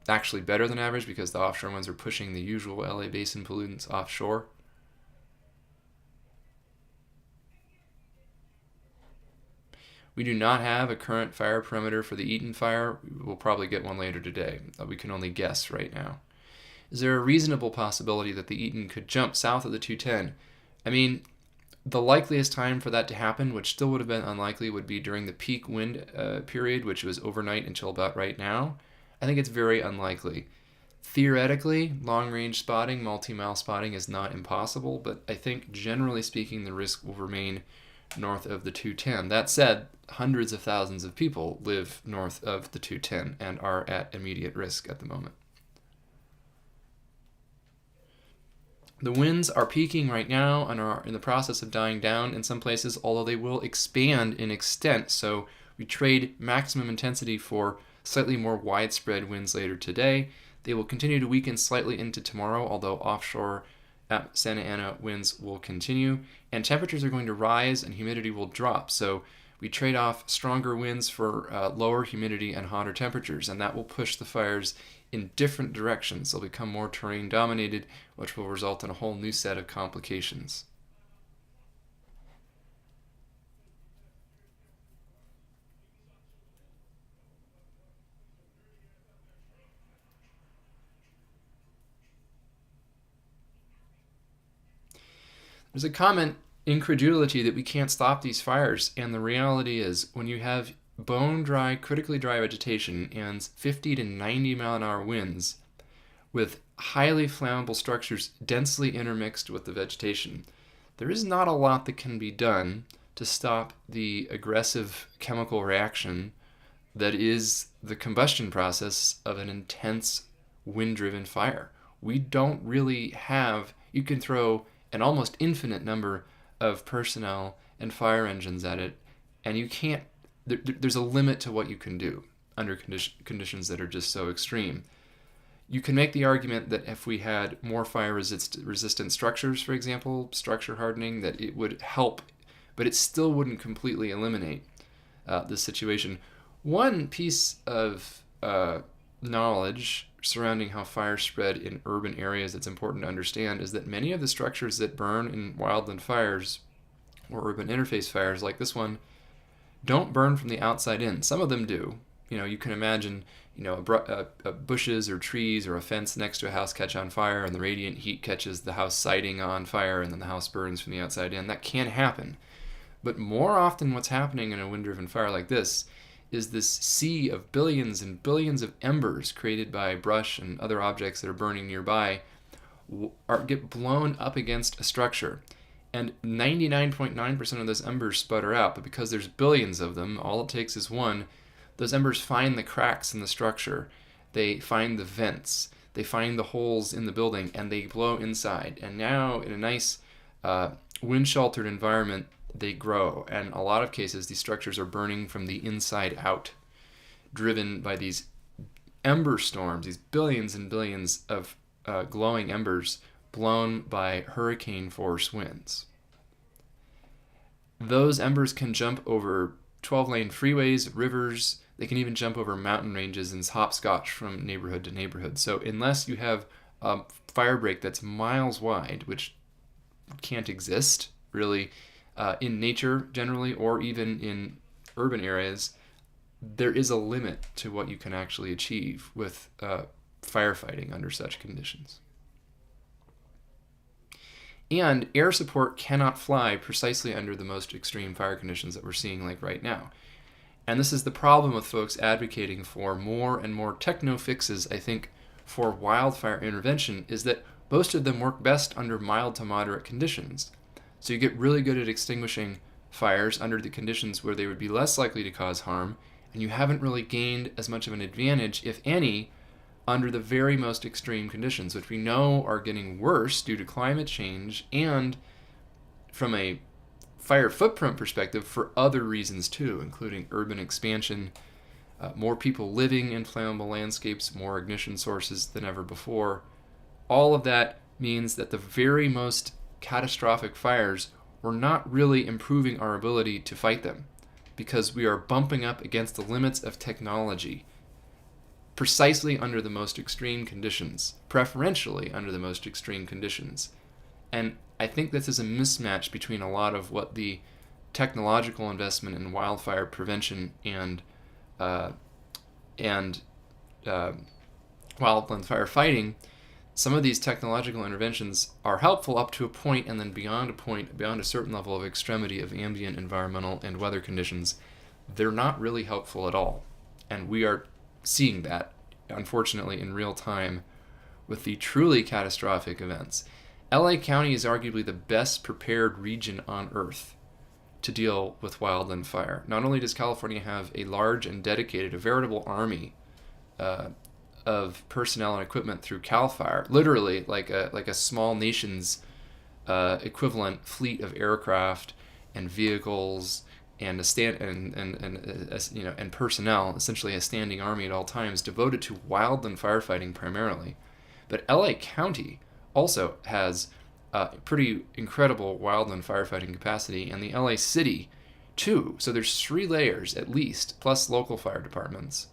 actually better than average, because the offshore ones are pushing the usual LA basin pollutants offshore. We do not have a current fire perimeter for the Eaton fire. We'll probably get one later today. We can only guess right now. Is there a reasonable possibility that the Eaton could jump south of the 210? I mean, the likeliest time for that to happen, which still would have been unlikely, would be during the peak wind period, which was overnight until about right now. I think it's very unlikely. Theoretically, long-range spotting, multi-mile spotting is not impossible, but I think generally speaking the risk will remain north of the 210. That said, hundreds of thousands of people live north of the 210 and are at immediate risk at the moment. The winds are peaking right now and are in the process of dying down in some places, although they will expand in extent, so we trade maximum intensity for slightly more widespread winds later today. They will continue to weaken slightly into tomorrow, although offshore at Santa Ana winds will continue, and temperatures are going to rise and humidity will drop, so we trade off stronger winds for lower humidity and hotter temperatures, and that will push the fires in different directions. They'll become more terrain dominated, which will result in a whole new set of complications. There's a common incredulity that we can't stop these fires, and the reality is when you have bone dry, critically dry vegetation and 50 to 90 mile an hour winds with highly flammable structures densely intermixed with the vegetation, there is not a lot that can be done to stop the aggressive chemical reaction that is the combustion process of an intense wind-driven fire. We don't really have, you can throw an almost infinite number of personnel and fire engines at it, and you can't, there's a limit to what you can do under conditions that are just so extreme. You can make the argument that if we had more fire resistant structures, for example, structure hardening, that it would help, but it still wouldn't completely eliminate this situation. One piece of knowledge surrounding how fires spread in urban areas that's important to understand is that many of the structures that burn in wildland fires or urban interface fires like this one don't burn from the outside in. Some of them do. You know, you can imagine, you know, bushes or trees or a fence next to a house catch on fire and the radiant heat catches the house siding on fire and then the house burns from the outside in. That can happen. But more often what's happening in a wind-driven fire like this is this sea of billions and billions of embers created by brush and other objects that are burning nearby get blown up against a structure. And 99.9% of those embers sputter out, but because there's billions of them, all it takes is one. Those embers find the cracks in the structure, they find the vents, they find the holes in the building, and they blow inside. And now, in a nice wind-sheltered environment, they grow. And a lot of cases, these structures are burning from the inside out, driven by these ember storms, these billions and billions of glowing embers blown by hurricane-force winds. Those embers can jump over 12-lane freeways, rivers. They can even jump over mountain ranges and hopscotch from neighborhood to neighborhood. So unless you have a fire break that's miles wide, which can't exist really in nature generally, or even in urban areas, there is a limit to what you can actually achieve with firefighting under such conditions. And air support cannot fly precisely under the most extreme fire conditions that we're seeing like right now. And this is the problem with folks advocating for more and more techno fixes, I think, for wildfire intervention, is that most of them work best under mild to moderate conditions. So you get really good at extinguishing fires under the conditions where they would be less likely to cause harm, and you haven't really gained as much of an advantage, if any, under the very most extreme conditions, which we know are getting worse due to climate change and from a fire footprint perspective for other reasons too, including urban expansion, more people living in flammable landscapes, more ignition sources than ever before. All of that means that the very most catastrophic fires, we're not really improving our ability to fight them because we are bumping up against the limits of technology precisely under the most extreme conditions, preferentially under the most extreme conditions. And I think this is a mismatch between a lot of what the technological investment in wildfire prevention and wildland firefighting, some of these technological interventions are helpful up to a point, and then beyond a certain level of extremity of ambient environmental and weather conditions, they're not really helpful at all. And we are seeing that, unfortunately, in real time with the truly catastrophic events. LA County is arguably the best prepared region on Earth to deal with wildland fire. Not only does California have a large and dedicated, a veritable army of personnel and equipment through CAL FIRE, literally like a small nation's equivalent fleet of aircraft and vehicles and and personnel, essentially a standing army at all times devoted to wildland firefighting primarily. But LA County also has pretty incredible wildland firefighting capacity, and the LA City too. So there's 3 layers at least, plus local fire departments,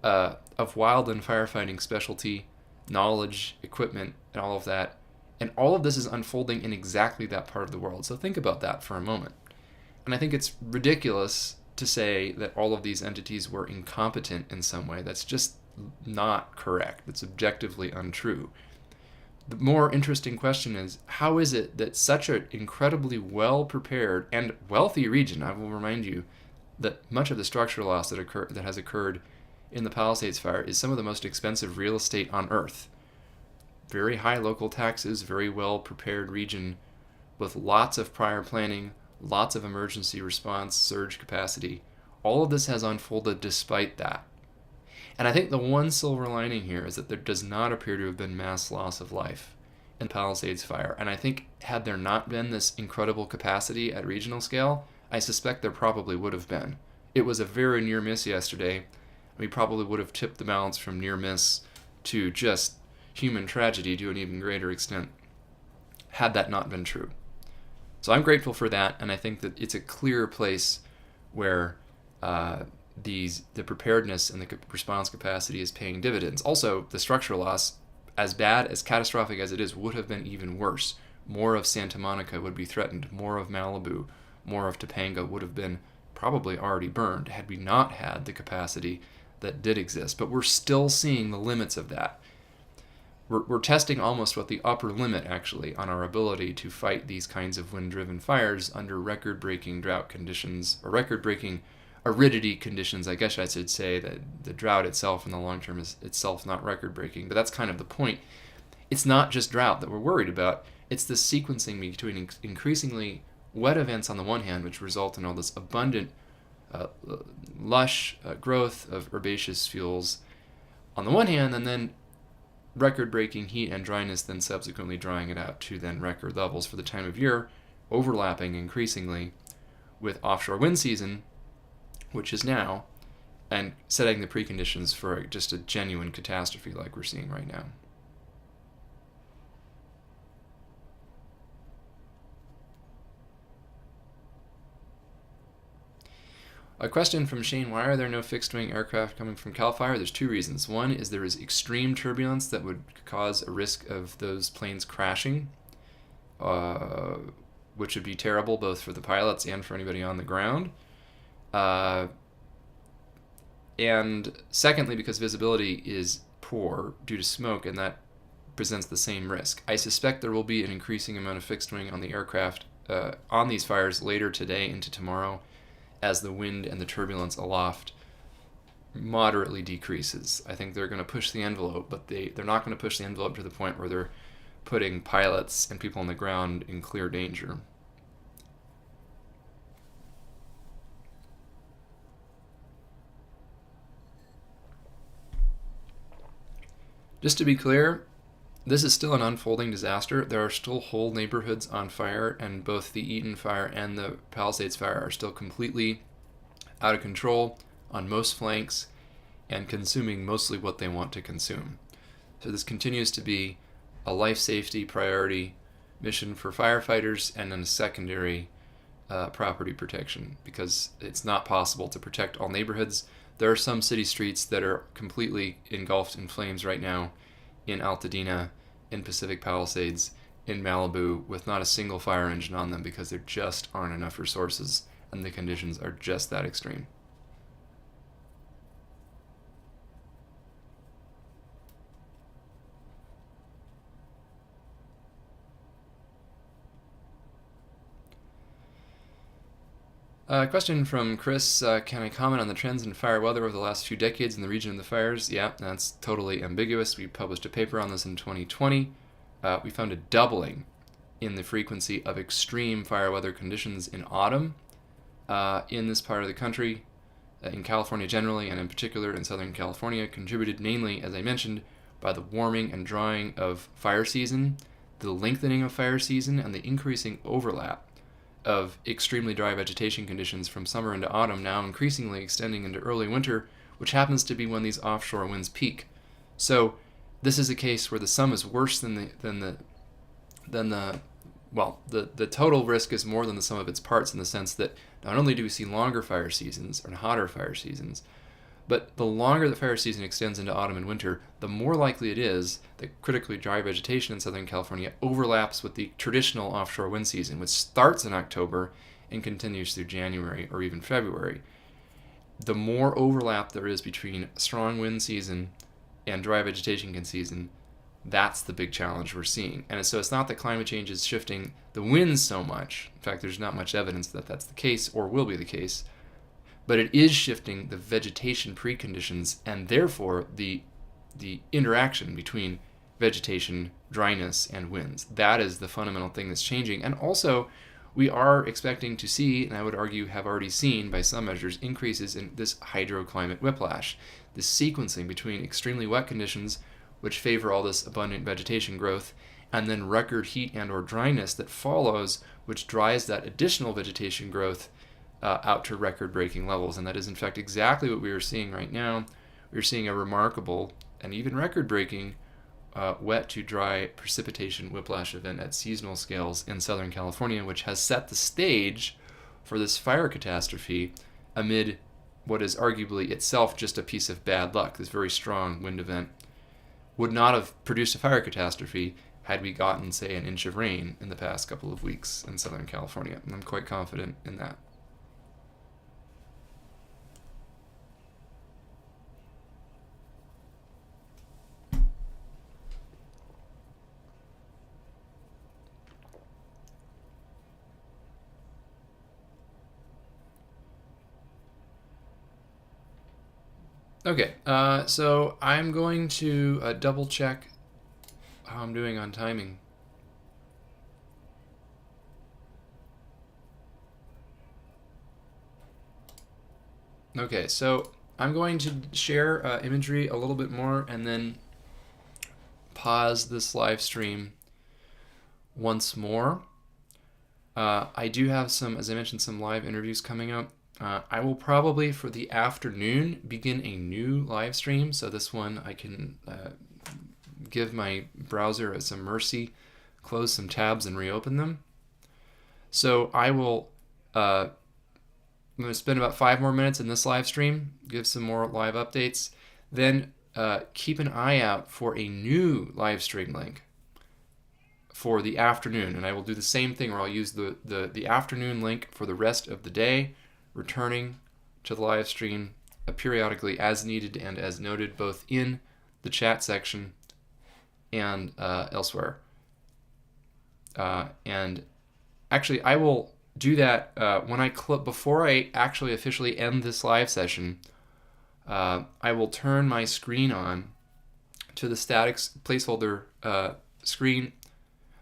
of wildland firefighting specialty, knowledge, equipment, and all of that. And all of this is unfolding in exactly that part of the world. So think about that for a moment. And I think it's ridiculous to say that all of these entities were incompetent in some way. That's just not correct. It's objectively untrue. The more interesting question is, how is it that such an incredibly well-prepared and wealthy region, I will remind you that much of the structural loss that has occurred in the Palisades fire is some of the most expensive real estate on Earth. Very high local taxes, very well-prepared region with lots of prior planning, lots of emergency response, surge capacity. All of this has unfolded despite that. And I think the one silver lining here is that there does not appear to have been mass loss of life in the Palisades fire. And I think had there not been this incredible capacity at regional scale, I suspect there probably would have been. It was a very near miss yesterday. We probably would have tipped the balance from near miss to just human tragedy to an even greater extent had that not been true. So I'm grateful for that, and I think that it's a clear place where the preparedness and the response capacity is paying dividends. Also, the structural loss, as bad, as catastrophic as it is, would have been even worse. More of Santa Monica would be threatened. More of Malibu, more of Topanga would have been probably already burned had we not had the capacity that did exist. But we're still seeing the limits of that. We're testing almost what the upper limit, actually, on our ability to fight these kinds of wind-driven fires under record-breaking drought conditions, or record-breaking aridity conditions. I guess I should say that the drought itself in the long term is itself not record-breaking, but that's kind of the point. It's not just drought that we're worried about. It's the sequencing between increasingly wet events on the one hand, which result in all this abundant lush growth of herbaceous fuels on the one hand, and then record-breaking heat and dryness, then subsequently drying it out to then record levels for the time of year, overlapping increasingly with offshore wind season, which is now, and setting the preconditions for just a genuine catastrophe like we're seeing right now. A question from Shane, why are there no fixed-wing aircraft coming from CAL FIRE? There's 2 reasons. One is there is extreme turbulence that would cause a risk of those planes crashing, which would be terrible both for the pilots and for anybody on the ground. And secondly, because visibility is poor due to smoke, and that presents the same risk. I suspect there will be an increasing amount of fixed-wing on the aircraft on these fires later today into tomorrow, as the wind and the turbulence aloft moderately decreases. I think they're going to push the envelope, but they're not going to push the envelope to the point where they're putting pilots and people on the ground in clear danger. Just to be clear, this is still an unfolding disaster. There are still whole neighborhoods on fire, and both the Eaton fire and the Palisades fire are still completely out of control on most flanks and consuming mostly what they want to consume. So this continues to be a life safety priority mission for firefighters, and then a secondary property protection, because it's not possible to protect all neighborhoods. There are some city streets that are completely engulfed in flames right now in Altadena, in Pacific Palisades, in Malibu with not a single fire engine on them because there just aren't enough resources and the conditions are just that extreme. Question from Chris. Can I comment on the trends in fire weather over the last few decades in the region of the fires? Yeah, that's totally ambiguous. We published a paper on this in 2020. We found a doubling in the frequency of extreme fire weather conditions in autumn in this part of the country, in California generally, and in particular in Southern California, contributed mainly, as I mentioned, by the warming and drying of fire season, the lengthening of fire season, and the increasing overlap of extremely dry vegetation conditions from summer into autumn, now increasingly extending into early winter, which happens to be when these offshore winds peak. So this is a case where the sum is worse than the total risk is more than the sum of its parts, in the sense that not only do we see longer fire seasons and hotter fire seasons, but the longer the fire season extends into autumn and winter, the more likely it is that critically dry vegetation in Southern California overlaps with the traditional offshore wind season, which starts in October and continues through January or even February. The more overlap there is between strong wind season and dry vegetation season, that's the big challenge we're seeing. And so it's not that climate change is shifting the winds so much. In fact, there's not much evidence that that's the case or will be the case. But it is shifting the vegetation preconditions and therefore the interaction between vegetation, dryness, and winds. That is the fundamental thing that's changing. And also, we are expecting to see, and I would argue have already seen by some measures, increases in this hydroclimate whiplash, this sequencing between extremely wet conditions, which favor all this abundant vegetation growth, and then record heat and or dryness that follows, which drives that additional vegetation growth out to record-breaking levels. And that is in fact exactly what we are seeing right now. We're seeing a remarkable and even record-breaking wet to dry precipitation whiplash event at seasonal scales in Southern California, which has set the stage for this fire catastrophe amid what is arguably itself just a piece of bad luck. This very strong wind event would not have produced a fire catastrophe had we gotten, say, an inch of rain in the past couple of weeks in Southern California. And I'm quite confident in that. Okay, so I'm going to double check how I'm doing on timing. Okay, so I'm going to share imagery a little bit more and then pause this live stream once more. I do have some, as I mentioned, some live interviews coming up. I will probably, for the afternoon, begin a new live stream. So this one I can give my browser some mercy, close some tabs and reopen them. So I will, I'm going to spend about 5 more minutes in this live stream, give some more live updates. Then keep an eye out for a new live stream link for the afternoon. And I will do the same thing where I'll use the afternoon link for the rest of the day, returning to the live stream periodically as needed and as noted, both in the chat section and elsewhere. And actually, I will do that when I before I actually officially end this live session. I will turn my screen on to the static placeholder screen,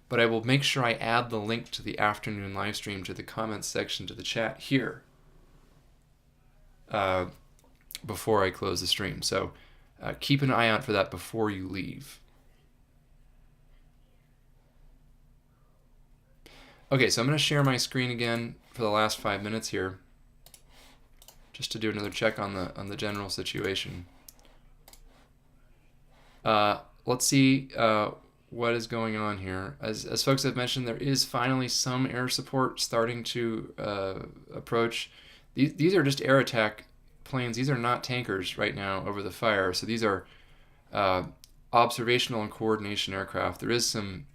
but I will make sure I add the link to the afternoon live stream to the comments section to the chat here before I close the stream. So keep an eye out for that before you leave. Okay, so I'm going to share my screen again for the last 5 minutes here, just to do another check on the general situation. Let's see what is going on here. As folks have mentioned, there is finally some air support starting to approach. These are just air attack planes. These are not tankers right now over the fire. So these are observational and coordination aircraft. There is some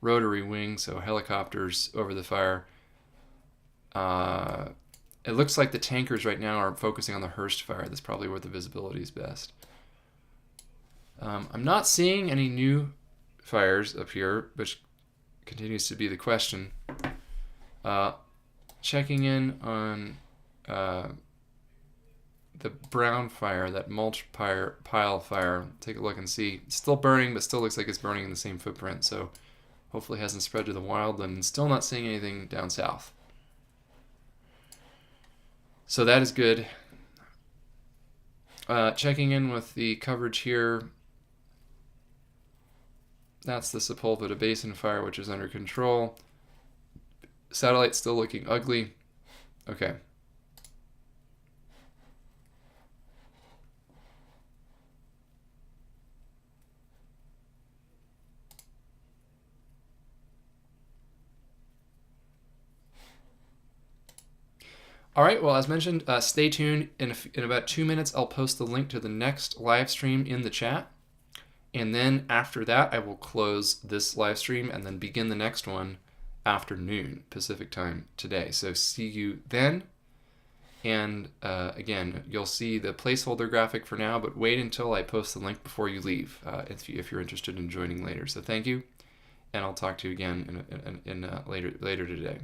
rotary wing, so helicopters over the fire. It looks like the tankers right now are focusing on the Hearst fire. That's probably where the visibility is best. I'm not seeing any new fires up here, which continues to be the question. Checking in on the brown fire, that mulch pile fire. Take a look and see. It's still burning, but still looks like it's burning in the same footprint. So hopefully it hasn't spread to the wildland. Still not seeing anything down south. So that is good. Checking in with the coverage here. That's the Sepulveda Basin fire, which is under control. Satellite still looking ugly. Okay. All right, well, as mentioned, stay tuned. In about 2 minutes, I'll post the link to the next live stream in the chat. And then after that, I will close this live stream and then begin the next one afternoon Pacific time today. So see you then. And again, you'll see the placeholder graphic for now, but wait until I post the link before you leave if you're interested in joining later. So thank you, and I'll talk to you again in later today.